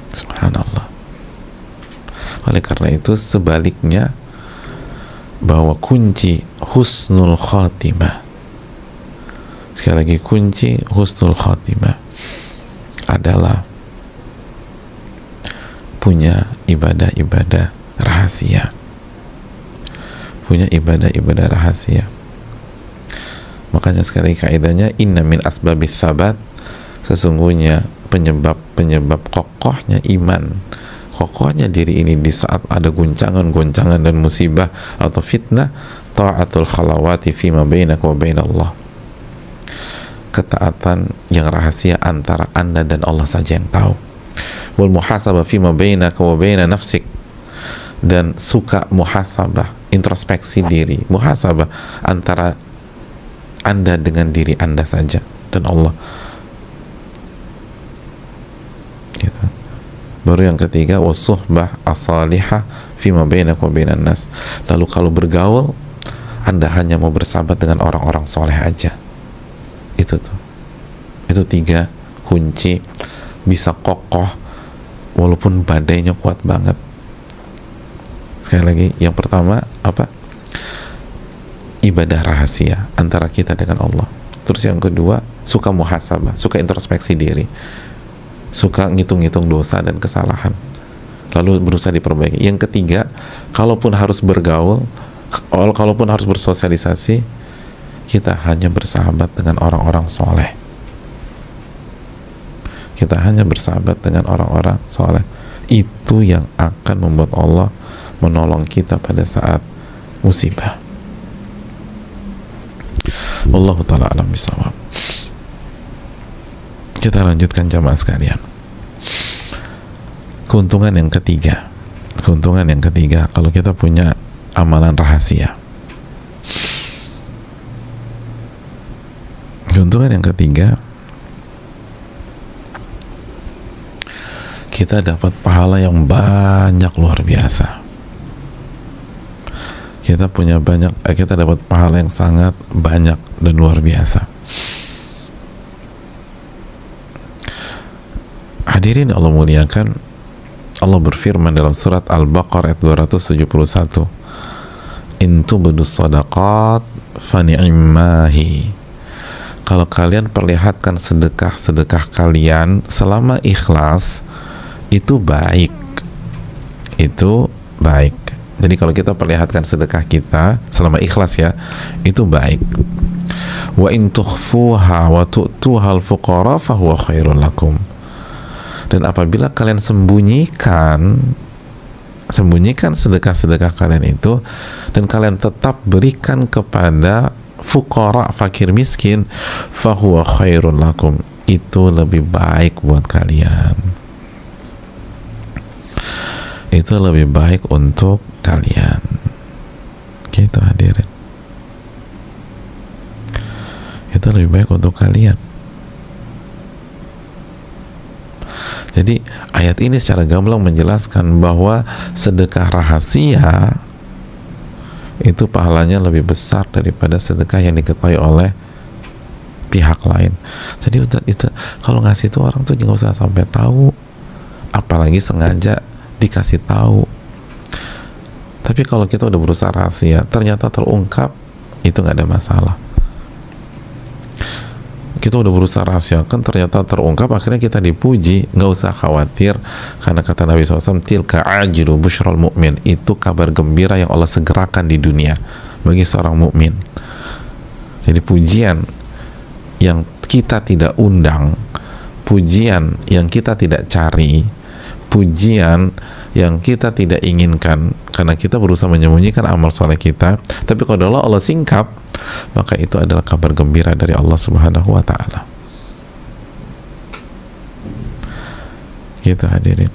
Subhanallah. Oleh karena itu sebaliknya, bahwa kunci husnul khatimah, sekali lagi kunci husnul khatimah adalah punya ibadah-ibadah rahasia, punya ibadah-ibadah rahasia. Makanya sekali kaidahnya, inna min asbabits sabat, sesungguhnya penyebab kokohnya iman, kokohnya diri ini di saat ada guncangan-guncangan dan musibah atau fitnah, ta'atul khalawati fima bainaka wa bainallah, ketaatan yang rahasia antara Anda dan Allah saja yang tahu. Wal muhasabah fima bainaka wa baina nafsik, dan suka muhasabah, introspeksi diri, muhasabah antara Anda dengan diri Anda saja dan Allah. Gitu. Baru yang ketiga, wasuhbah as-salihah fima bainaka wa bainan nas. Lalu kalau bergaul, Anda hanya mau bersahabat dengan orang-orang soleh aja. Itu tuh. Itu 3 kunci bisa kokoh walaupun badainya kuat banget. Sekali lagi, yang pertama apa? Ibadah rahasia antara kita dengan Allah. Terus yang kedua, suka muhasabah, suka introspeksi diri, suka ngitung-ngitung dosa dan kesalahan, lalu berusaha diperbaiki. Yang ketiga, kalaupun harus bergaul, kalaupun harus bersosialisasi, kita hanya bersahabat dengan orang-orang soleh. Kita hanya bersahabat dengan orang-orang soleh. Itu yang akan membuat Allah menolong kita pada saat musibah. Wallahu ta'ala alam bisawab. Kita lanjutkan jamaah sekalian. Keuntungan yang ketiga kalau kita punya amalan rahasia. Keuntungan yang ketiga, kita dapat pahala yang banyak, luar biasa. Kita dapat pahala yang sangat banyak dan luar biasa. Hadirin Allah muliakan, Allah berfirman dalam surat Al-Baqarah ayat 271, in tubdus sadaqat fani'immahi, kalau kalian perlihatkan sedekah kalian selama ikhlas, itu baik. Jadi kalau kita perlihatkan sedekah kita selama ikhlas, ya, itu baik. Wa in tukhfuha wa tu'tuha al-fuqara fa huwa khairun lakum. Dan apabila kalian sembunyikan sedekah-sedekah kalian itu, dan kalian tetap berikan kepada fuqara, fakir miskin, fa huwa khairun lakum, itu lebih baik buat kalian. Itu lebih baik untuk kalian. Gitu hadirin. Itu lebih baik untuk kalian. Jadi ayat ini secara gamblang menjelaskan bahwa sedekah rahasia itu pahalanya lebih besar daripada sedekah yang diketahui oleh pihak lain. Jadi itu kalau ngasih itu orang tuh nggak usah sampai tahu, apalagi sengaja dikasih tahu. Tapi kalau kita udah berusaha rahasia, ternyata terungkap, itu nggak ada masalah. Kita udah berusaha rahasiakan, ternyata terungkap, akhirnya kita dipuji, nggak usah khawatir, karena kata Nabi SAW, tilka ajilu busyral mu'min, itu kabar gembira yang Allah segerakan di dunia bagi seorang mukmin. Jadi pujian yang kita tidak undang, pujian yang kita tidak cari, pujian yang kita tidak inginkan, karena kita berusaha menyembunyikan amal soleh kita, tapi kalau Allah singkap, maka itu adalah kabar gembira dari Allah Subhanahu wa Ta'ala. Gitu hadirin.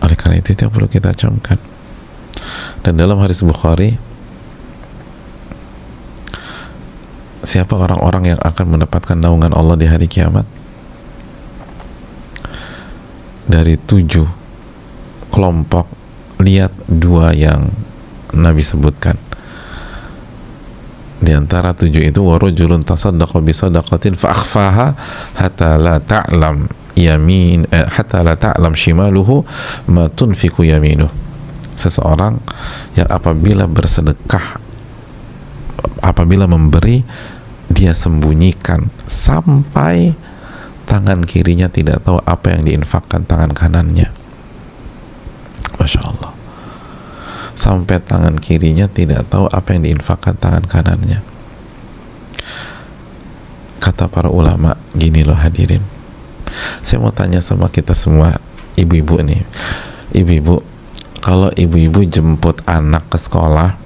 Oleh karena itu yang perlu kita camkan. Dan dalam hadis Bukhari, siapa orang-orang yang akan mendapatkan naungan Allah di hari kiamat? Dari 7 kelompok, lihat 2 yang Nabi sebutkan. Di antara 7 itu, warujulun tasaddaqa bisadaqatin fa akhfaha hatta la ta'lam hatta la ta'lam shimaluhu ma tunfiqu yaminuh. Seseorang yang apabila bersedekah, apabila memberi, dia sembunyikan sampai tangan kirinya tidak tahu apa yang diinfakkan tangan kanannya. Masya Allah. Sampai tangan kirinya tidak tahu apa yang diinfakkan tangan kanannya. Kata para ulama, gini loh hadirin, saya mau tanya sama kita semua, ibu-ibu nih, ibu-ibu, kalau ibu-ibu jemput anak ke sekolah,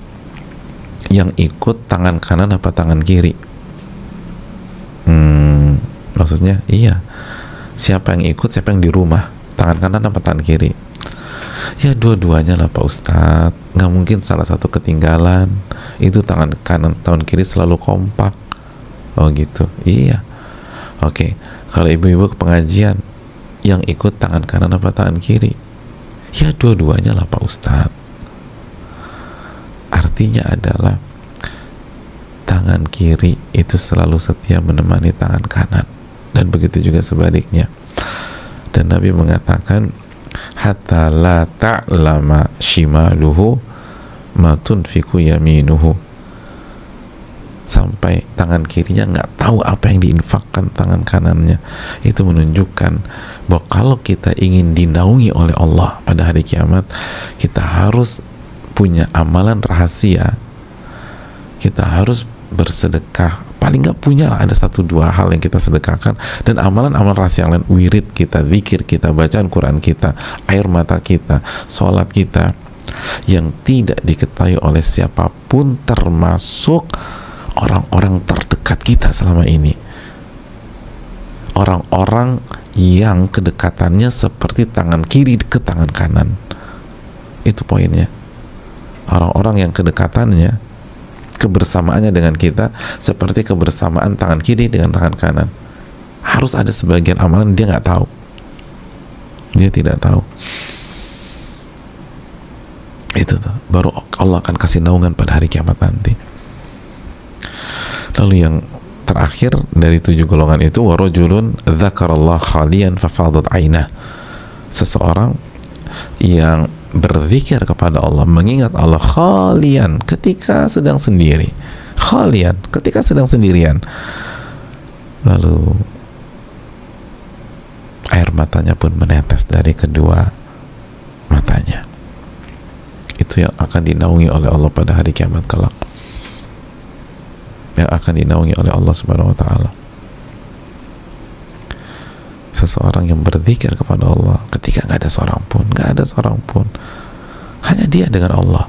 yang ikut tangan kanan apa tangan kiri? Maksudnya, iya, siapa yang ikut, siapa yang di rumah, tangan kanan apa tangan kiri? Ya dua-duanya lah Pak Ustadz, nggak mungkin salah satu ketinggalan, itu tangan kanan, tangan kiri selalu kompak. Oh gitu, iya. Oke, kalau ibu-ibu ke pengajian, yang ikut tangan kanan apa tangan kiri? Ya dua-duanya lah Pak Ustadz. Artinya adalah tangan kiri itu selalu setia menemani tangan kanan, dan begitu juga sebaliknya. Dan Nabi mengatakan, hatta la ta'lama shimaluhu ma tunfiqu yaminuhu, sampai tangan kirinya nggak tahu apa yang diinfakkan tangan kanannya. Itu menunjukkan bahwa kalau kita ingin dinaungi oleh Allah pada hari kiamat, kita harus punya amalan rahasia, kita harus bersedekah, paling nggak punya lah ada 1-2 hal yang kita sedekahkan, dan amalan-amalan rahasia yang lain, wirid kita, zikir kita, bacaan Quran kita, air mata kita, sholat kita, yang tidak diketahui oleh siapapun termasuk orang-orang terdekat kita selama ini, orang-orang yang kedekatannya seperti tangan kiri ke tangan kanan. Itu poinnya. Orang-orang yang kedekatannya, kebersamaannya dengan kita seperti kebersamaan tangan kiri dengan tangan kanan. Harus ada sebagian amalan dia nggak tahu, dia tidak tahu. Itu tuh, baru Allah akan kasih naungan pada hari kiamat nanti. Lalu yang terakhir dari 7 golongan itu, warajulun dzakarallah khalian fafadat ainah, seseorang yang berzikir kepada Allah, mengingat Allah khalian, ketika sedang sendiri, khalian, ketika sedang sendirian, lalu air matanya pun menetes dari kedua matanya. Itu yang akan dinaungi oleh Allah pada hari kiamat kelak, yang akan dinaungi oleh Allah Subhanahu wa ta'ala. Seseorang yang berzikir kepada Allah ketika nggak ada seorang pun, hanya dia dengan Allah,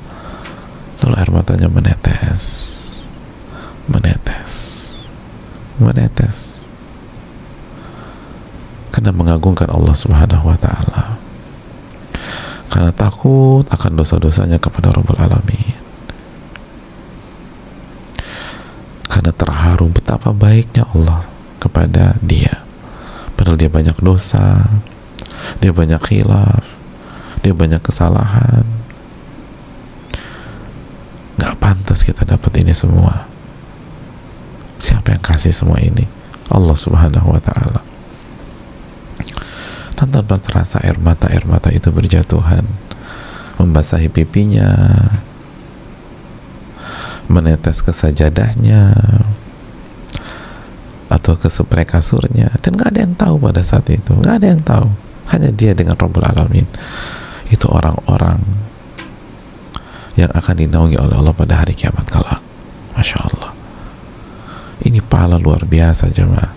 lalu air matanya menetes, karena mengagungkan Allah Subhanahu wa ta'ala, karena takut akan dosa-dosanya kepada Rabbul Alamin, karena terharu betapa baiknya Allah kepada dia. Padahal dia banyak dosa, dia banyak khilaf, dia banyak kesalahan. Gak pantas kita dapat ini semua. Siapa yang kasih semua ini? Allah Subhanahu wa ta'ala. Tanpa terasa air mata itu berjatuhan, membasahi pipinya, menetes ke sajadahnya atau ke spray kasurnya, dan nggak ada yang tahu pada saat itu, nggak ada yang tahu, hanya dia dengan Rabbul Alamin. Itu orang-orang yang akan dinaungi oleh Allah pada hari kiamat kelak. Masya Allah, ini pahala luar biasa jemaah,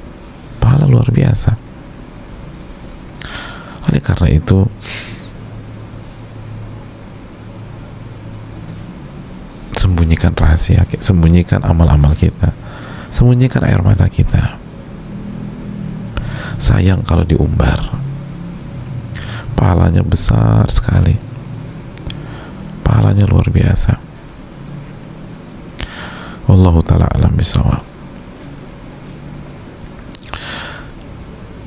pahala luar biasa. Oleh karena itu, sembunyikan rahasia, sembunyikan amal-amal kita, sembunyikan air mata kita. Sayang kalau diumbar, pahalanya besar sekali, pahalanya luar biasa. Wallahu ta'ala alam bisawab.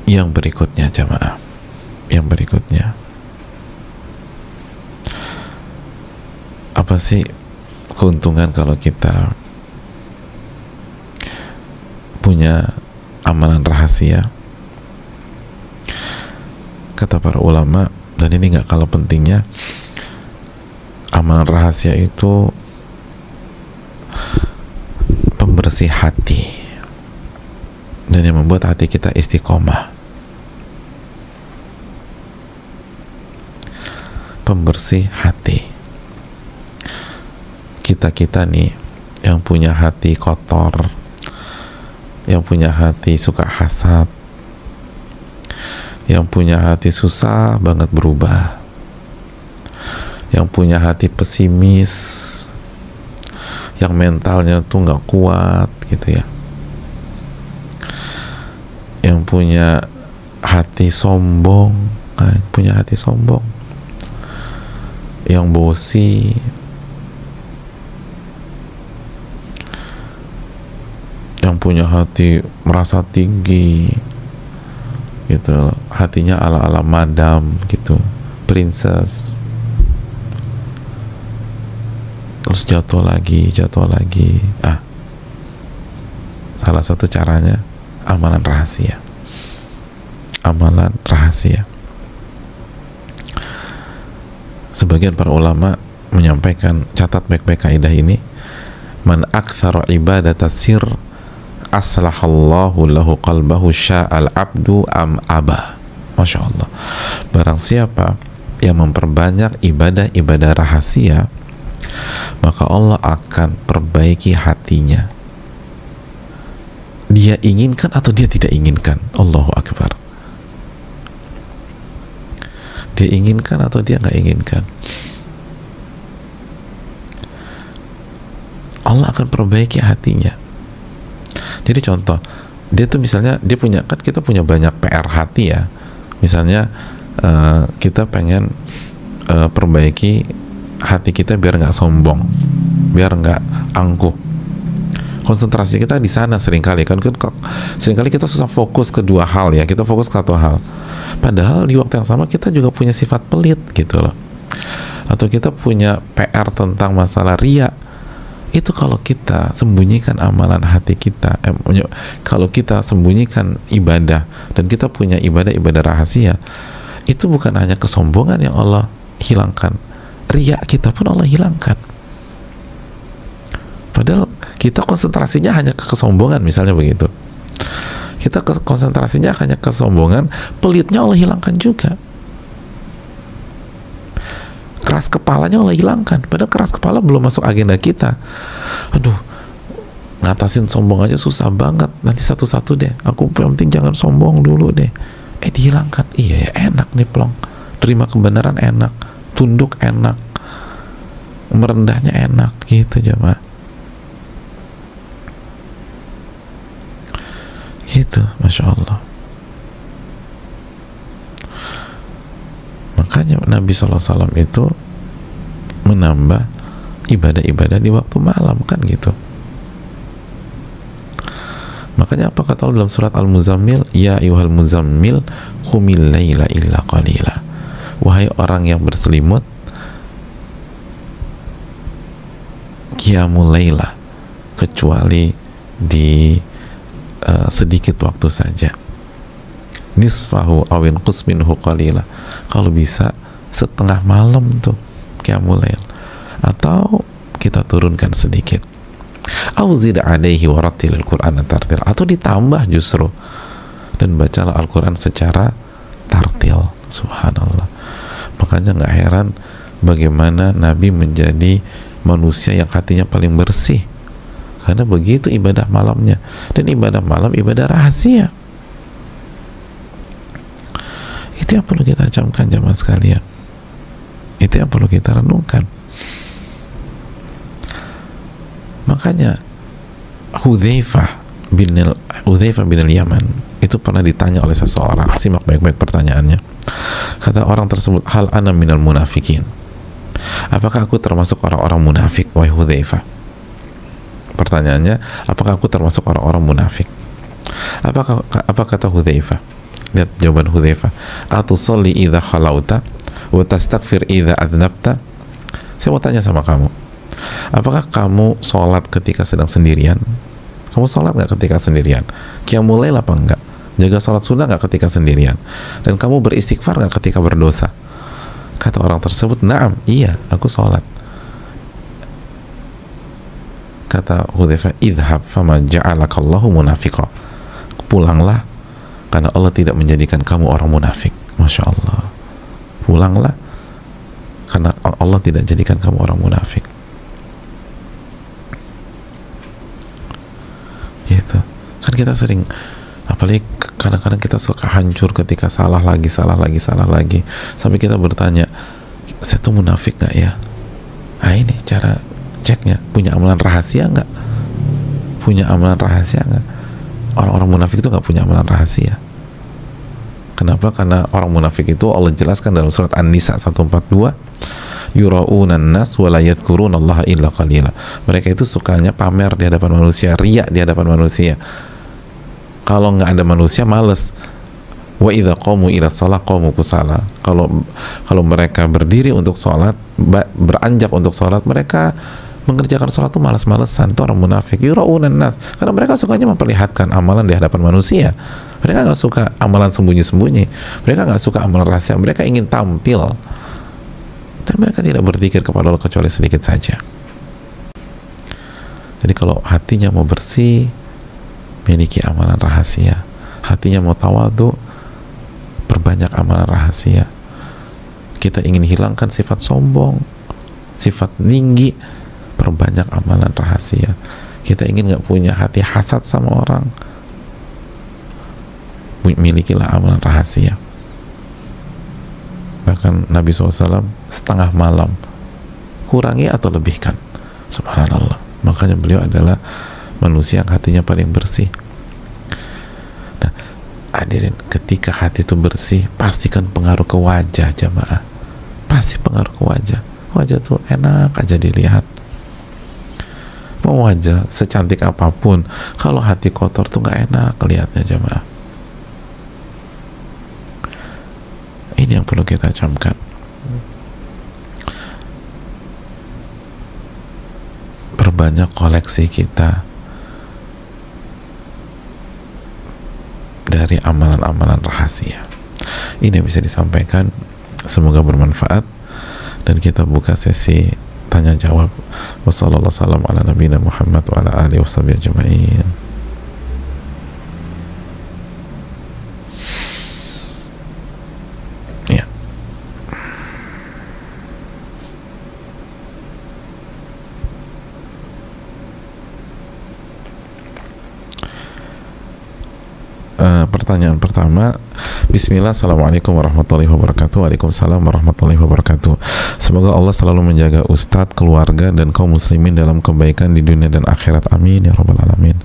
Yang berikutnya jemaah, yang berikutnya, apa sih keuntungan kalau kita punya amalan rahasia? kata para ulama, dan ini nggak kalah pentingnya, amalan rahasia itu pembersih hati dan yang membuat hati kita istiqomah. Pembersih hati. Kita nih yang punya hati kotor, yang punya hati suka hasad, yang punya hati susah banget berubah, yang punya hati pesimis, yang mentalnya tuh nggak kuat gitu ya, yang punya hati sombong, punya hati sombong, yang bosi, yang punya hati merasa tinggi gitu, hatinya ala-ala madam gitu, princess, terus jatuh lagi. Salah satu caranya amalan rahasia. Amalan rahasia. Sebagian para ulama menyampaikan, catat baik-baik kaidah ini, man aktsara ibadata sir aslahallahu lahu qalbahu sya'al abdu am aba. Masya Allah. Barang siapa yang memperbanyak ibadah-ibadah rahasia, maka Allah akan perbaiki hatinya, dia inginkan atau dia tidak inginkan. Allahu Akbar. Dia inginkan atau dia nggak inginkan, Allah akan perbaiki hatinya. Jadi contoh, dia tuh misalnya dia punya, kan kita punya banyak PR hati ya. Misalnya kita pengen perbaiki hati kita biar nggak sombong, biar nggak angkuh. Konsentrasi kita di sana seringkali kan seringkali kita susah fokus ke dua hal ya, kita fokus ke satu hal. Padahal di waktu yang sama kita juga punya sifat pelit gitu loh. Atau kita punya PR tentang masalah riya. Itu kalau kita sembunyikan amalan hati kita, kalau kita sembunyikan ibadah dan kita punya ibadah-ibadah rahasia, itu bukan hanya kesombongan yang Allah hilangkan, riya kita pun Allah hilangkan. Padahal kita konsentrasinya hanya ke kesombongan, misalnya begitu. Kita konsentrasinya hanya ke kesombongan, pelitnya Allah hilangkan juga. Keras kepalanya Allah hilangkan. Padahal keras kepala belum masuk agenda kita. Aduh, ngatasin sombong aja susah banget. Nanti satu-satu deh. Aku yang penting jangan sombong dulu deh. Dihilangkan. Iya ya, enak nih plong. Terima kebenaran enak. Tunduk enak. Merendahnya enak. Gitu jemaah. Gitu, Masya Allah. Makanya Nabi SAW itu menambah ibadah-ibadah di waktu malam kan gitu. Makanya apa kata Allah dalam surat Al-Muzammil, ya ayyuhal muzammil qumil laila illa qalila. Wahai orang yang berselimut, qiyamul laila, kecuali di sedikit waktu saja. Nisfahu awin qusminhu qalila, kalau bisa setengah malam tuh qiyamul lail, atau kita turunkan sedikit. Au zid alaihi warattilil qur'ana tartil, atau ditambah justru, dan bacalah Al-Quran secara tartil. Subhanallah. Makanya nggak heran bagaimana Nabi menjadi manusia yang hatinya paling bersih, karena begitu ibadah malamnya. Dan ibadah malam ibadah rahasia. Itu yang perlu kita camkan jamaah sekalian. Itu yang perlu kita renungkan. Makanya Hudzaifah bin al-Yaman itu pernah ditanya oleh seseorang. Simak baik-baik pertanyaannya. Kata orang tersebut, hal ana minal munafikin, apakah aku termasuk orang-orang munafik, wahai Hudzaifah? Pertanyaannya, apakah aku termasuk orang-orang munafik? Apa kata Hudzaifah? Lihat jawaban Hudzaifah. Atusolli idza khalauta wa tastaghfir idza adnabta. Saya mau tanya sama kamu, apakah kamu sholat ketika sedang sendirian? Kamu sholat nggak ketika sendirian? Qiyamul lail apa enggak? Jaga sholat sunnah nggak ketika sendirian? Dan kamu beristighfar nggak ketika berdosa? Kata orang tersebut, na'am, iya, aku sholat. Kata Hudzaifah, idhab fama ja'alakallahu munafiqa. Pulanglah, karena Allah tidak menjadikan kamu orang munafik. Masya Allah. Pulanglah, karena Allah tidak jadikan kamu orang munafik. Gitu. Kan kita sering, apalagi kadang-kadang kita suka hancur ketika salah lagi, sampai kita bertanya, saya tuh munafik nggak ya? Nah ini cara ceknya. Punya amalan rahasia nggak? Punya amalan rahasia nggak? Orang-orang munafik itu nggak punya amalan rahasia. Kenapa? Karena orang munafik itu Allah jelaskan dalam surat An-Nisa 142, yura'unan nas wa la yadhkurunallaha illa qalila. Mereka itu sukanya pamer di hadapan manusia, riya di hadapan manusia. Kalau nggak ada manusia, males. Wa idza qamu ila shalah qamu kusala. Kalau mereka berdiri untuk sholat, beranjak untuk sholat, mereka mengerjakan sholat itu malas-malesan. Itu orang munafik. Yura'unan nas, karena mereka sukanya memperlihatkan amalan di hadapan manusia. Mereka nggak suka amalan sembunyi-sembunyi. Mereka nggak suka amalan rahasia. Mereka ingin tampil. Dan mereka tidak berzikir kepada Allah kecuali sedikit saja. Jadi kalau hatinya mau bersih, miliki amalan rahasia. Hatinya mau tawadu, perbanyak amalan rahasia. Kita ingin hilangkan sifat sombong, sifat tinggi, perbanyak amalan rahasia. Kita ingin nggak punya hati hasad sama orang, milikilah amalan rahasia. Bahkan Nabi SAW setengah malam, kurangi atau lebihkan. Subhanallah. Makanya beliau adalah manusia yang hatinya paling bersih. Nah, hadirin, ketika hati itu bersih, pastikan pengaruh ke wajah, jamaah. Pasti pengaruh ke wajah. Wajah tuh enak aja dilihat. Mau wajah secantik apapun, kalau hati kotor tuh nggak enak kelihatnya, jamaah. Ini yang perlu kita camkan. Perbanyak koleksi kita dari amalan-amalan rahasia. Ini yang bisa disampaikan, semoga bermanfaat, dan kita buka sesi tanya jawab. Wassalamualaikum warahmatullahi wabarakatuh. Pertanyaan pertama, Bismillah, Assalamualaikum warahmatullahi wabarakatuh. Waalaikumsalam warahmatullahi wabarakatuh. Semoga Allah selalu menjaga Ustadz, keluarga, dan kaum muslimin dalam kebaikan di dunia dan akhirat. Amin ya rabbal alamin.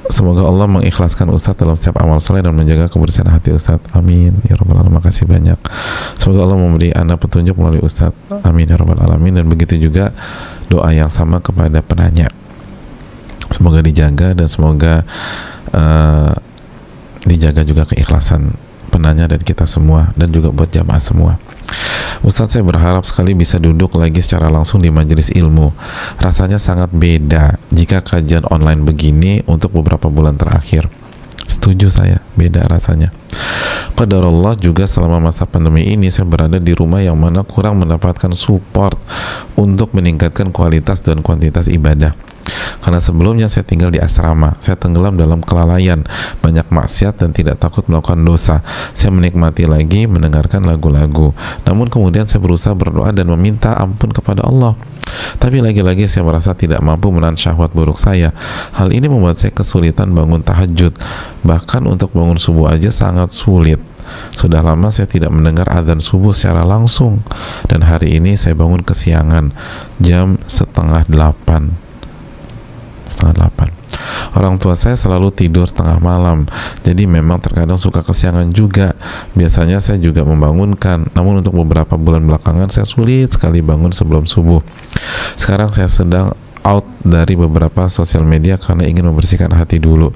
Semoga Allah mengikhlaskan Ustadz dalam setiap amal soleh dan menjaga kebersihan hati Ustadz. Amin ya rabbal alamin. Makasih banyak. Semoga Allah memberi anda petunjuk melalui Ustadz. Amin ya rabbal alamin. Dan begitu juga doa yang sama kepada penanya. Semoga dijaga, dan semoga dijaga juga keikhlasan penanya dan kita semua, dan juga buat jamaah semua. Ustadz, saya berharap sekali bisa duduk lagi secara langsung di majelis ilmu. Rasanya sangat beda jika kajian online begini untuk beberapa bulan terakhir. Setuju saya, beda rasanya. Qadarullah juga selama masa pandemi ini saya berada di rumah yang mana kurang mendapatkan support untuk meningkatkan kualitas dan kuantitas ibadah. Karena sebelumnya saya tinggal di asrama, saya tenggelam dalam kelalaian, banyak maksiat dan tidak takut melakukan dosa. Saya menikmati lagi mendengarkan lagu-lagu. Namun kemudian saya berusaha berdoa dan meminta ampun kepada Allah. Tapi lagi-lagi saya merasa tidak mampu menahan syahwat buruk saya. Hal ini membuat saya kesulitan bangun tahajud. Bahkan untuk bangun subuh aja sangat sulit. Sudah lama saya tidak mendengar azan subuh secara langsung. Dan hari ini saya bangun kesiangan, jam setengah 8. Orang tua saya selalu tidur tengah malam, jadi memang terkadang suka kesiangan juga. Biasanya saya juga membangunkan, namun untuk beberapa bulan belakangan saya sulit sekali bangun sebelum subuh. Sekarang saya sedang out dari beberapa sosial media karena ingin membersihkan hati dulu.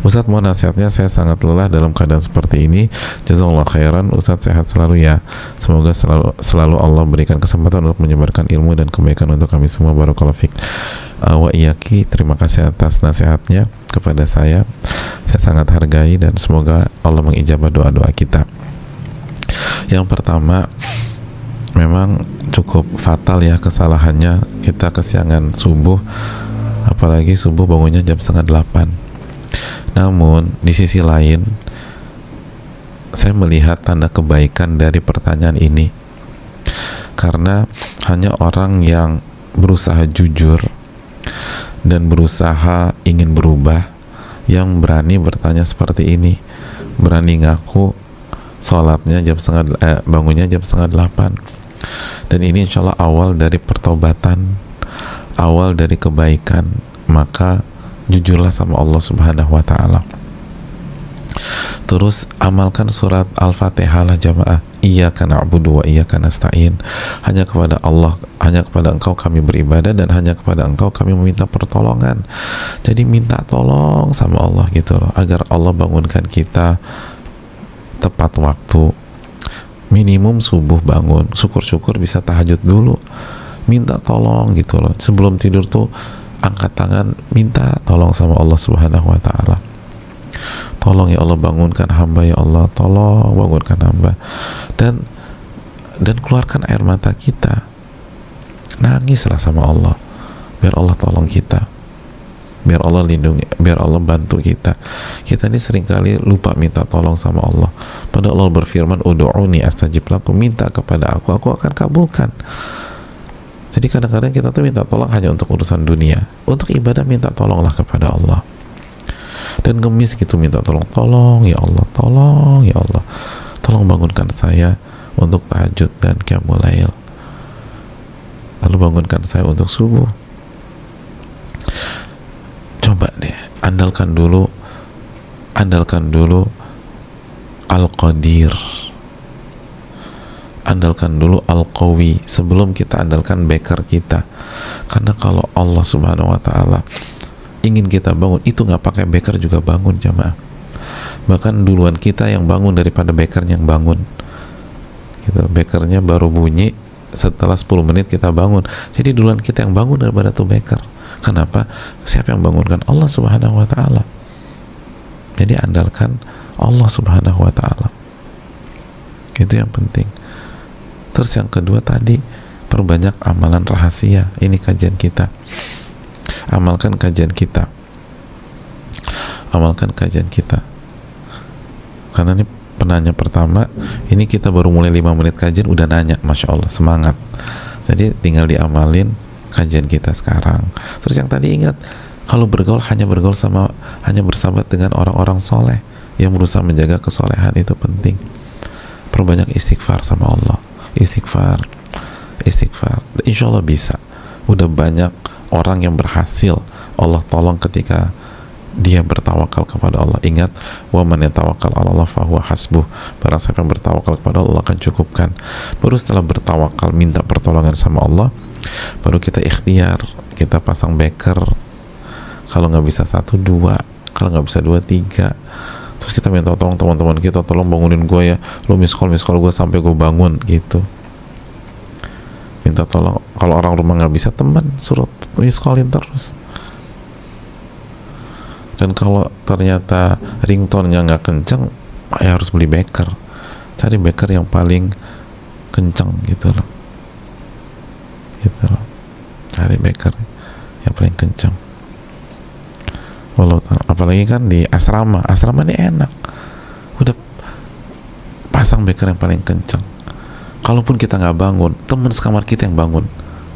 Ustadz, mohon nasihatnya, saya sangat lelah dalam keadaan seperti ini. Jazakallah khairan. Ustadz sehat selalu ya. Semoga selalu Allah berikan kesempatan untuk menyebarkan ilmu dan kebaikan untuk kami semua. Barakallahu fiik. Wa iyaki, terima kasih atas nasihatnya kepada saya. saya sangat hargai, dan semoga Allah mengijabah doa-doa kita. Yang pertama, memang cukup fatal ya kesalahannya, kita kesiangan subuh, apalagi subuh bangunnya jam 7:30. Namun di sisi lain, saya melihat tanda kebaikan dari pertanyaan ini, karena hanya orang yang berusaha jujur dan berusaha ingin berubah yang berani bertanya seperti ini, berani ngaku sholatnya bangunnya jam 7:30. Dan ini insya Allah awal dari pertobatan, awal dari kebaikan. Maka jujurlah sama Allah Subhanahu wa Ta'ala. Terus amalkan surat Al-Fatihah lah jamaah. Iyyaka na'budu wa iyyaka nasta'in. Hanya kepada Allah, hanya kepada Engkau kami beribadah, dan hanya kepada Engkau kami meminta pertolongan. Jadi minta tolong sama Allah gitu loh, agar Allah bangunkan kita tepat waktu. Minimum subuh bangun, syukur-syukur bisa tahajud dulu, minta tolong gitu loh. Sebelum tidur tuh angkat tangan, minta tolong sama Allah Subhanahu wa Ta'ala. Tolong ya Allah bangunkan hamba, ya Allah tolong bangunkan hamba. Dan keluarkan air mata kita, nangislah sama Allah, biar Allah tolong kita, biar Allah lindungi, biar Allah bantu kita. Kita ini seringkali lupa minta tolong sama Allah, padahal Allah berfirman, ud'uni astajib lakum, minta kepada aku akan kabulkan. Jadi kadang-kadang kita tuh minta tolong hanya untuk urusan dunia, untuk ibadah minta tolonglah kepada Allah. Dan ngemis gitu minta tolong ya Allah, tolong ya Allah, tolong bangunkan saya untuk tahajud dan qiyamul lail, lalu bangunkan saya untuk subuh. Coba deh, andalkan dulu Al-Qadir, andalkan dulu Al-Qawi sebelum kita andalkan backer kita. Karena kalau Allah Subhanahu wa Ta'ala ingin kita bangun, itu nggak pakai backer juga bangun jamaah. Bahkan duluan kita yang bangun daripada bakernya yang bangun gitu. Bakernya baru bunyi setelah 10 menit kita bangun, jadi duluan kita yang bangun daripada tuh baker. Kenapa? Siapa yang bangunkan? Allah Subhanahu wa Ta'ala. Jadi andalkan Allah Subhanahu wa Ta'ala, itu yang penting. Terus yang kedua tadi, perbanyak amalan rahasia. Ini kajian kita, amalkan kajian kita, amalkan kajian kita. Karena ini penanya pertama, ini kita baru mulai 5 menit kajian udah nanya, Masya Allah, semangat. Jadi tinggal diamalin kajian kita sekarang. Terus yang tadi ingat, kalau bergaul hanya bersahabat dengan orang-orang soleh yang berusaha menjaga kesolehan, itu penting. Perbanyak istighfar sama Allah, istighfar. Insya Allah bisa. Udah banyak orang yang berhasil Allah tolong ketika dia bertawakal kepada Allah. Ingat, wa man yatawakkal 'ala Allah fahuwa hasbuh. Barang siapa yang bertawakal kepada Allah akan cukupkan. Baru setelah bertawakal minta pertolongan sama Allah, baru kita ikhtiar, kita pasang backer. Kalau nggak bisa 1, 2, kalau nggak bisa 2, 3. Terus kita minta tolong teman-teman kita, tolong bangunin gue ya, lo miss call gue sampai gue bangun gitu. Minta tolong. Kalau orang rumah nggak bisa, teman suruh miss callin terus. Dan kalau ternyata ringtone-nya nggak kenceng, ya harus beli backer. Cari backer yang paling kenceng gitu loh. Cari backer yang paling kenceng. Apalagi kan di asrama ini enak, udah pasang backer yang paling kenceng. Kalaupun kita nggak bangun, temen sekamar kita yang bangun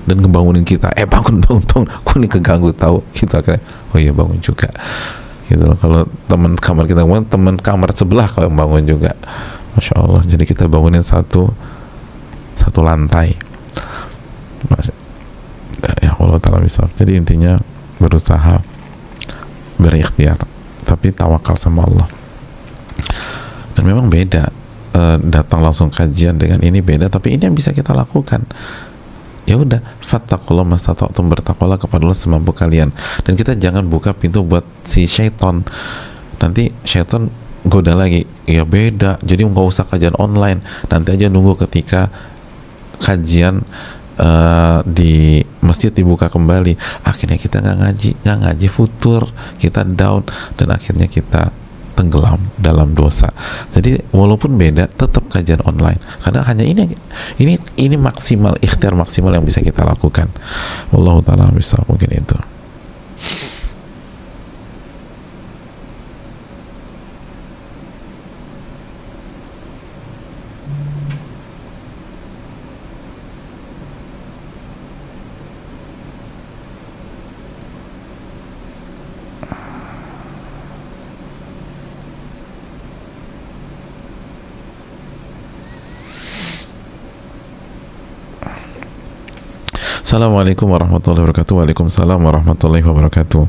dan ngebangunin kita, bangun, kok ini keganggu tahu, kita akhirnya oh iya bangun juga gitu loh. Kalau temen kamar kita bangun, temen kamar sebelah kalau yang bangun juga, Masya Allah. Jadi kita bangunin satu lantai, ya Allah Ta'ala bisa. Jadi intinya berusaha, berikhtiar, tapi tawakal sama Allah. Dan memang beda, datang langsung kajian dengan ini beda, tapi ini yang bisa kita lakukan. Ya udah, fattaqullaha mastata'tum, bertakwalah kepada Allah semampu kalian. Dan kita jangan buka pintu buat si syaitan. Nanti syaitan goda lagi, ya beda, jadi nggak usah kajian online, nanti aja nunggu ketika kajian di masjid dibuka kembali. Akhirnya kita nggak ngaji futur, kita down, dan akhirnya kita tenggelam dalam dosa. Jadi walaupun beda, tetap kajian online, karena hanya ini maksimal, ikhtiar maksimal yang bisa kita lakukan. Wallahu taala bisa, mungkin itu. Assalamualaikum warahmatullahi wabarakatuh. Waalaikumsalam warahmatullahi wabarakatuh.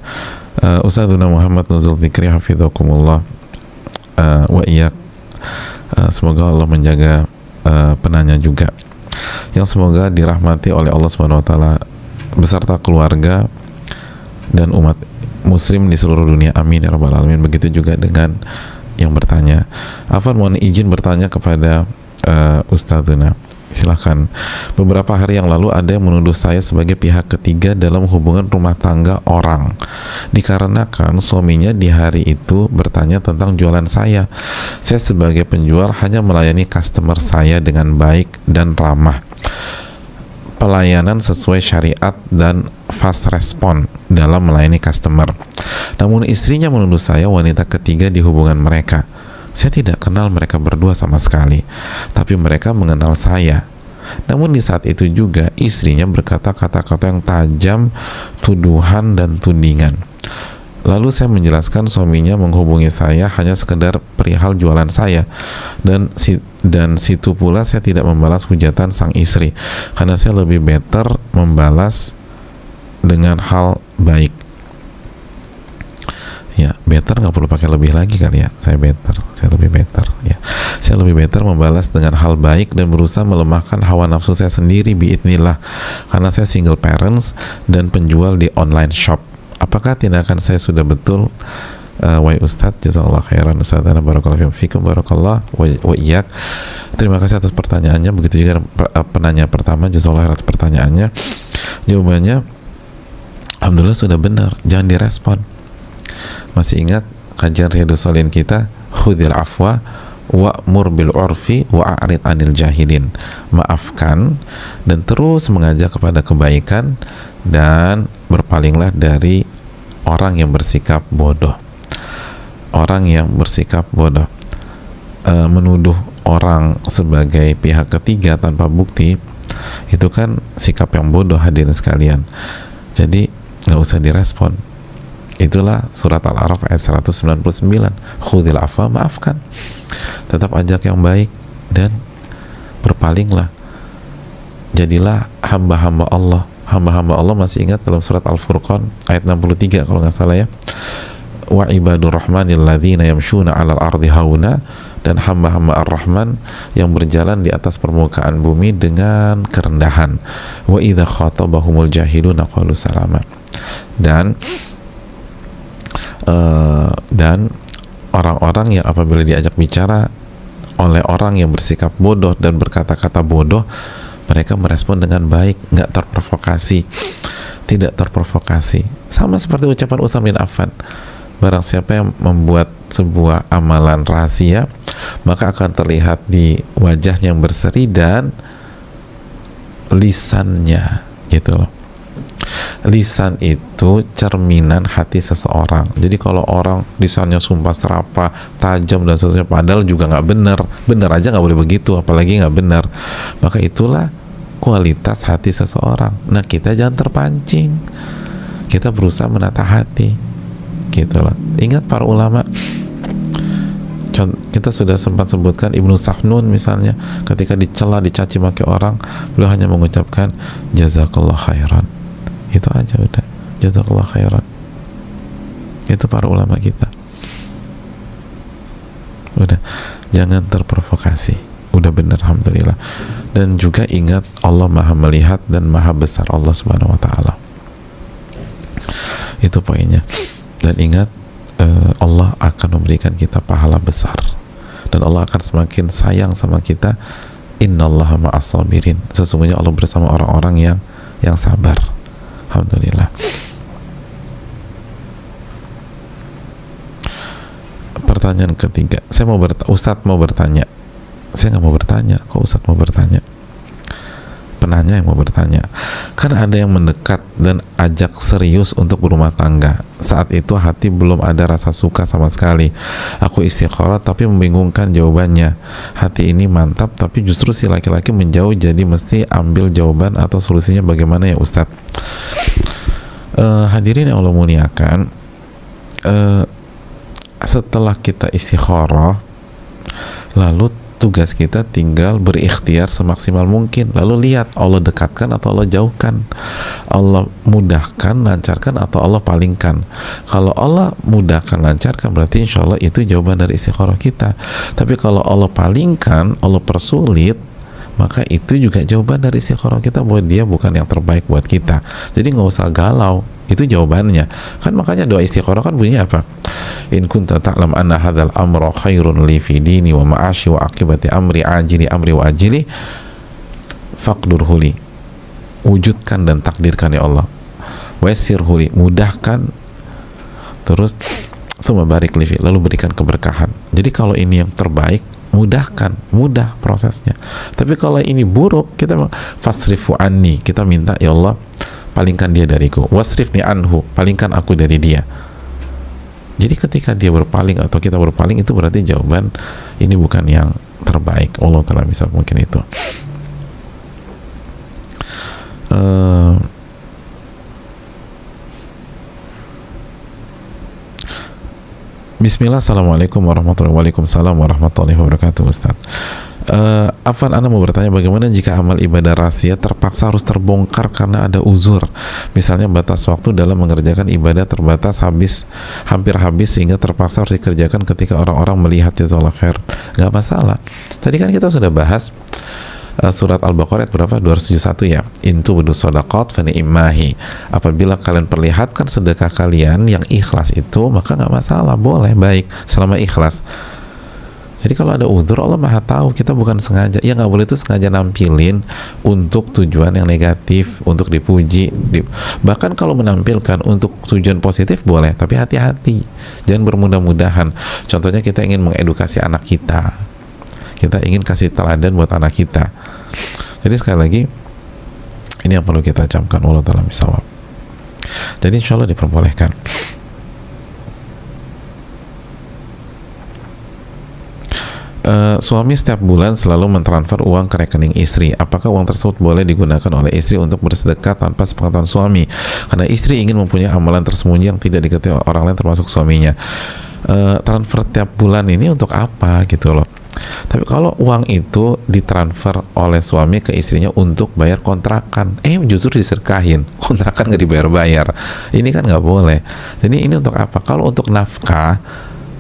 Ustadzuna Muhammad Nuzul Fikri hafidhakumullah wa iyyak. Semoga Allah menjaga penanya juga, yang semoga dirahmati oleh Allah Subhanahu wa taala beserta keluarga dan umat muslim di seluruh dunia. Amin ya rabbal alamin. Begitu juga dengan yang bertanya. Afwan, mohon izin bertanya kepada Ustadzuna. Silahkan. Beberapa hari yang lalu ada yang menuduh saya sebagai pihak ketiga dalam hubungan rumah tangga orang, dikarenakan suaminya di hari itu bertanya tentang jualan saya. Saya sebagai penjual hanya melayani customer saya dengan baik dan ramah, pelayanan sesuai syariat dan fast respon dalam melayani customer. Namun istrinya menuduh saya wanita ketiga di hubungan mereka. Saya tidak kenal mereka berdua sama sekali, tapi mereka mengenal saya. Namun di saat itu juga istrinya berkata kata-kata yang tajam, tuduhan dan tudingan. Lalu saya menjelaskan suaminya menghubungi saya hanya sekedar perihal jualan saya, dan situ pula saya tidak membalas hujatan sang istri, karena saya lebih better membalas dengan hal baik. Ya, better nggak perlu pakai lebih lagi kali ya. Saya lebih better ya. Saya lebih better membalas dengan hal baik dan berusaha melemahkan hawa nafsu saya sendiri biidznillah, karena saya single parents dan penjual di online shop. Apakah tindakan saya sudah betul? Wahai Ustadz, jazakallah khairan Ustadzana, barakallahu fikum, barakallah wa iyyak. Terima kasih atas pertanyaannya. Begitu juga penanya pertama, jazakallah khairan atas pertanyaannya. Jawabannya, alhamdulillah sudah benar, jangan direspon. Masih ingat kajian Riyadhus Shalihin kita, khudhil afwa wa'mur bil urfi wa'arid anil jahilin. Maafkan dan terus mengajak kepada kebaikan, dan berpalinglah dari orang yang bersikap bodoh. Orang yang bersikap bodoh, menuduh orang sebagai pihak ketiga tanpa bukti, itu kan sikap yang bodoh, hadirin sekalian. Jadi nggak usah direspon. Itulah surat Al-A'raf ayat 199. Khudhil afwa, maafkan, tetap ajak yang baik, dan berpalinglah. Jadilah hamba-hamba Allah. Hamba-hamba Allah, masih ingat dalam surat Al-Furqan ayat 63 kalau nggak salah ya, wa ibadur rahmanil ladzina yamshuna 'alal ardi hauna, dan hamba-hamba Ar-Rahman yang berjalan di atas permukaan bumi dengan kerendahan. Wa idza khatabahumul jahiluna qalu salama. Dan orang-orang yang apabila diajak bicara oleh orang yang bersikap bodoh dan berkata-kata bodoh, mereka merespon dengan baik, nggak terprovokasi, tidak terprovokasi. Sama seperti ucapan Utsman bin Affan, barang siapa yang membuat sebuah amalan rahasia, maka akan terlihat di wajahnya yang berseri dan lisannya, gitu loh. Lisan itu cerminan hati seseorang. Jadi kalau orang lisannya sumpah serapah, tajam dan seterusnya, padahal juga nggak benar. Benar aja nggak boleh begitu, apalagi nggak benar. Maka itulah kualitas hati seseorang. Nah, kita jangan terpancing. Kita berusaha menata hati, gitu loh. Ingat para ulama, kita sudah sempat sebutkan Ibnu Sahnun misalnya, ketika dicela, dicaci maki orang, beliau hanya mengucapkan jazakallah khairan. Itu aja udah, jazakallah khairan. Itu para ulama kita. Udah, jangan terprovokasi. Udah benar, alhamdulillah. Dan juga ingat, Allah maha melihat dan maha besar Allah subhanahu wa ta'ala. Itu poinnya. Dan ingat, Allah akan memberikan kita pahala besar, dan Allah akan semakin sayang sama kita. Innallaha ma'as sabirin. Sesungguhnya Allah bersama orang-orang yang sabar. Alhamdulillah. Pertanyaan ketiga, Ustadz mau bertanya. Saya nggak mau bertanya, kok Ustadz mau bertanya? Penanya yang mau bertanya. Kan ada yang mendekat dan ajak serius untuk berumah tangga. Saat itu hati belum ada rasa suka sama sekali. Aku istikharah tapi membingungkan jawabannya. Hati ini mantap tapi justru si laki-laki menjauh, jadi mesti ambil jawaban atau solusinya bagaimana ya Ustadz? Hadirin yang Allah muliakan, setelah kita istikharah, lalu tugas kita tinggal berikhtiar semaksimal mungkin, lalu lihat Allah dekatkan atau Allah jauhkan, Allah mudahkan, lancarkan atau Allah palingkan. Kalau Allah mudahkan, lancarkan, berarti insya Allah itu jawaban dari istikharah kita. Tapi kalau Allah palingkan, Allah persulit, maka itu juga jawaban dari istikharah kita bahwa dia bukan yang terbaik buat kita. Jadi nggak usah galau, itu jawabannya. Kan makanya doa istikharah kan bunyinya apa? In kunta ta'lam anna hadzal amra khairun li fi dini wa ma'ashi wa akibati amri ajili amri wa ajili faqdurhu li. Wujudkan dan takdirkan ya Allah. Wassirhu li, mudahkan, terus tsumma barik li fi, lalu berikan keberkahan. Jadi kalau ini yang terbaik, mudahkan, mudah prosesnya. Tapi kalau ini buruk, kita fasrifu anni, kita minta ya Allah palingkan dia dariku, wasrifni anhu, palingkan aku dari dia. Jadi ketika dia berpaling atau kita berpaling, itu berarti jawaban ini bukan yang terbaik. Allah Ta'ala bisa mungkin itu. Bismillah, assalamualaikum warahmatullahi wabarakatuh. Ustaz, Afan, Anda mau bertanya bagaimana jika amal ibadah rahasia terpaksa harus terbongkar karena ada uzur, misalnya batas waktu dalam mengerjakan ibadah terbatas, hampir habis sehingga terpaksa harus dikerjakan ketika orang-orang melihat. Jazakallah khair. Nggak masalah. Tadi kan kita sudah bahas surat Al-Baqarah ayat berapa? 271 ya. Intu budu sodaqat fani imahi. Apabila kalian perlihatkan sedekah kalian yang ikhlas itu, maka nggak masalah, boleh, baik, selama ikhlas. Jadi kalau ada uzur, Allah Maha tahu, kita bukan sengaja. Ya nggak boleh itu sengaja nampilin untuk tujuan yang negatif, untuk dipuji. Bahkan kalau menampilkan untuk tujuan positif boleh, tapi hati-hati, jangan bermudah-mudahan. Contohnya kita ingin mengedukasi anak kita, kita ingin kasih teladan buat anak kita. Jadi sekali lagi, ini yang perlu kita camkan. Allah Ta'ala bisawab. Jadi insya Allah diperbolehkan. Suami setiap bulan selalu mentransfer uang ke rekening istri. Apakah uang tersebut boleh digunakan oleh istri untuk bersedekah tanpa sepengetahuan suami? Karena istri ingin mempunyai amalan tersembunyi yang tidak diketahui orang lain termasuk suaminya. Transfer tiap bulan ini untuk apa gitu loh. Tapi kalau uang itu ditransfer oleh suami ke istrinya untuk bayar kontrakan, justru diserkahin, kontrakan nggak dibayar-bayar, ini kan nggak boleh. Jadi ini untuk apa? Kalau untuk nafkah,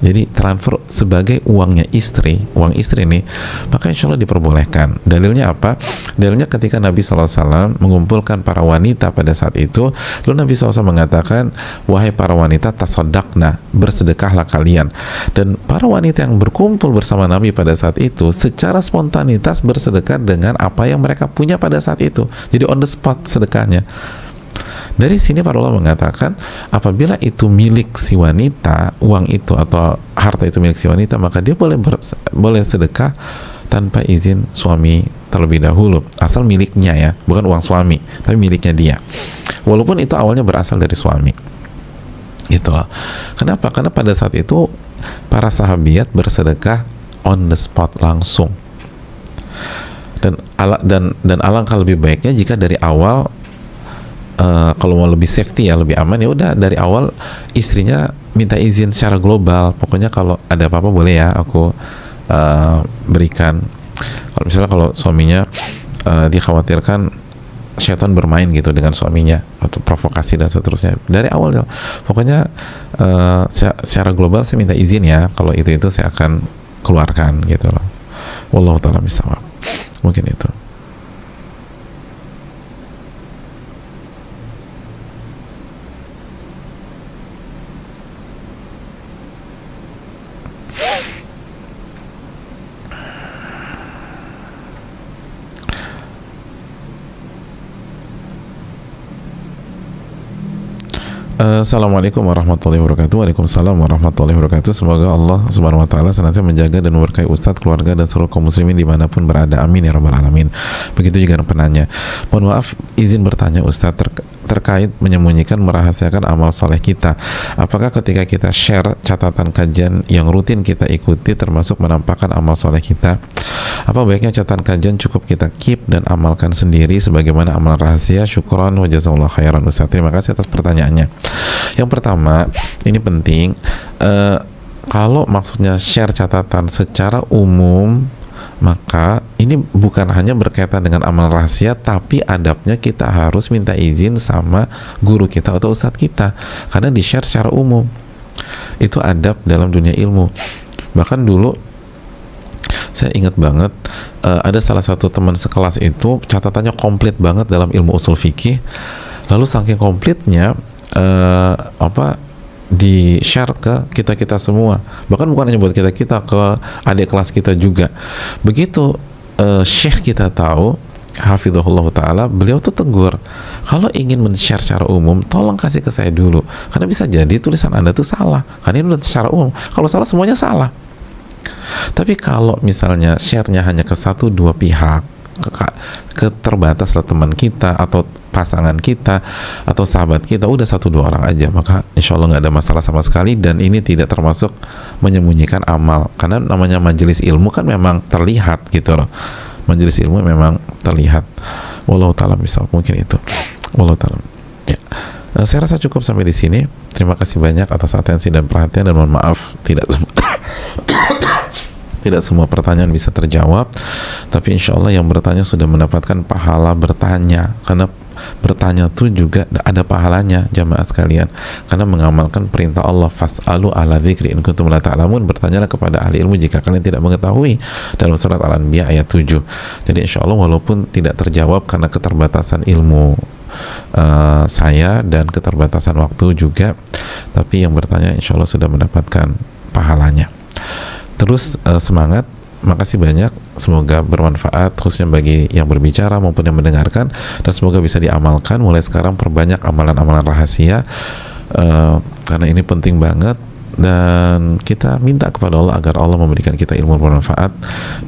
jadi transfer sebagai uangnya istri, uang istri ini, maka insya Allah diperbolehkan. Dalilnya apa? Dalilnya ketika Nabi SAW mengumpulkan para wanita pada saat itu, lalu Nabi SAW mengatakan, wahai para wanita, tasaddaqna, bersedekahlah kalian. Dan para wanita yang berkumpul bersama Nabi pada saat itu, secara spontanitas bersedekah dengan apa yang mereka punya pada saat itu. Jadi on the spot sedekahnya. Dari sini para ulama mengatakan, apabila itu milik si wanita, uang itu atau harta itu milik si wanita, maka dia boleh sedekah tanpa izin suami terlebih dahulu, asal miliknya ya, bukan uang suami, tapi miliknya dia. Walaupun itu awalnya berasal dari suami. Gitu loh. Kenapa? Karena pada saat itu para sahabiat bersedekah on the spot langsung. Dan alangkah lebih baiknya jika dari awal, kalau mau lebih safety ya, lebih aman, ya udah dari awal istrinya minta izin secara global. Pokoknya kalau ada apa-apa boleh ya aku berikan. Kalau misalnya kalau suaminya dikhawatirkan syaitan bermain gitu dengan suaminya atau provokasi dan seterusnya, dari awal pokoknya secara global saya minta izin ya, kalau itu saya akan keluarkan gitu loh. Wallahu ta'ala bisawab. Mungkin itu. Assalamualaikum warahmatullahi wabarakatuh. Waalaikumsalam warahmatullahi wabarakatuh. Semoga Allah subhanahu wa ta'ala senantiasa menjaga dan memberkahi Ustadz, keluarga, dan seluruh kaum muslimin dimanapun berada. Amin ya rabbal alamin. Begitu juga penanya. Mohon maaf, izin bertanya Ustadz terkait menyembunyikan, merahasiakan amal soleh kita. Apakah ketika kita share catatan kajian yang rutin kita ikuti termasuk menampakkan amal soleh kita? Apa baiknya catatan kajian cukup kita keep dan amalkan sendiri sebagaimana amal rahasia? Syukron wa jazakallahu khairan Ustadz. Terima kasih atas pertanyaannya. Yang pertama, ini penting, kalau maksudnya share catatan secara umum, maka ini bukan hanya berkaitan dengan amal rahasia, tapi adabnya kita harus minta izin sama guru kita atau ustadz kita, karena di share secara umum. Itu adab dalam dunia ilmu. Bahkan dulu saya ingat banget, ada salah satu teman sekelas itu catatannya komplit banget dalam ilmu usul fikih, lalu saking komplitnya di share ke kita semua, bahkan bukan hanya buat kita ke adik kelas kita juga. Begitu syekh kita tahu, hafizahullah ta'ala, beliau tuh tegur, kalau ingin men-share secara umum tolong kasih ke saya dulu, karena bisa jadi tulisan Anda tuh salah, karena ini udah secara umum, kalau salah semuanya salah. Tapi kalau misalnya share-nya hanya ke 1-2 pihak, keterbataslah teman kita atau pasangan kita atau sahabat kita, udah 1-2 orang aja, maka insya Allah nggak ada masalah sama sekali. Dan ini tidak termasuk menyembunyikan amal, karena namanya majelis ilmu kan memang terlihat gitu loh. Majelis ilmu memang terlihat. Wallahu ta'ala misal, mungkin itu. Wallahu ta'ala. Ya. Saya rasa cukup sampai di sini. Terima kasih banyak atas atensi dan perhatian, dan mohon maaf tidak semua pertanyaan bisa terjawab, tapi insya Allah yang bertanya sudah mendapatkan pahala bertanya, karena bertanya itu juga ada pahalanya jamaah sekalian, karena mengamalkan perintah Allah, fas'alu ala dzikri in kuntum la ta'lamun, bertanyalah kepada ahli ilmu jika kalian tidak mengetahui, dalam surat Al-Anbiya ayat 7. Jadi insya Allah walaupun tidak terjawab karena keterbatasan ilmu saya dan keterbatasan waktu juga, tapi yang bertanya insya Allah sudah mendapatkan pahalanya. Terus semangat, makasih banyak, semoga bermanfaat khususnya bagi yang berbicara maupun yang mendengarkan, dan semoga bisa diamalkan. Mulai sekarang perbanyak amalan-amalan rahasia, karena ini penting banget, dan kita minta kepada Allah agar Allah memberikan kita ilmu bermanfaat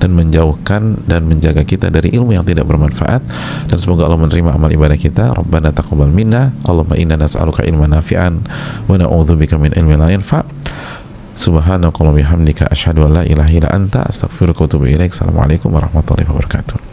dan menjauhkan dan menjaga kita dari ilmu yang tidak bermanfaat, dan semoga Allah menerima amal ibadah kita. Rabbana taqabbal minna, Allahumma inna nas'aluka ilman nafi'an wa na'udzubika min ilmin la yanfa'. Subhanakallahumma bihamdika asyhadu an la ilaha illa anta astaghfiruka wa atubu ilaik. Assalamualaikum warahmatullahi wabarakatuh.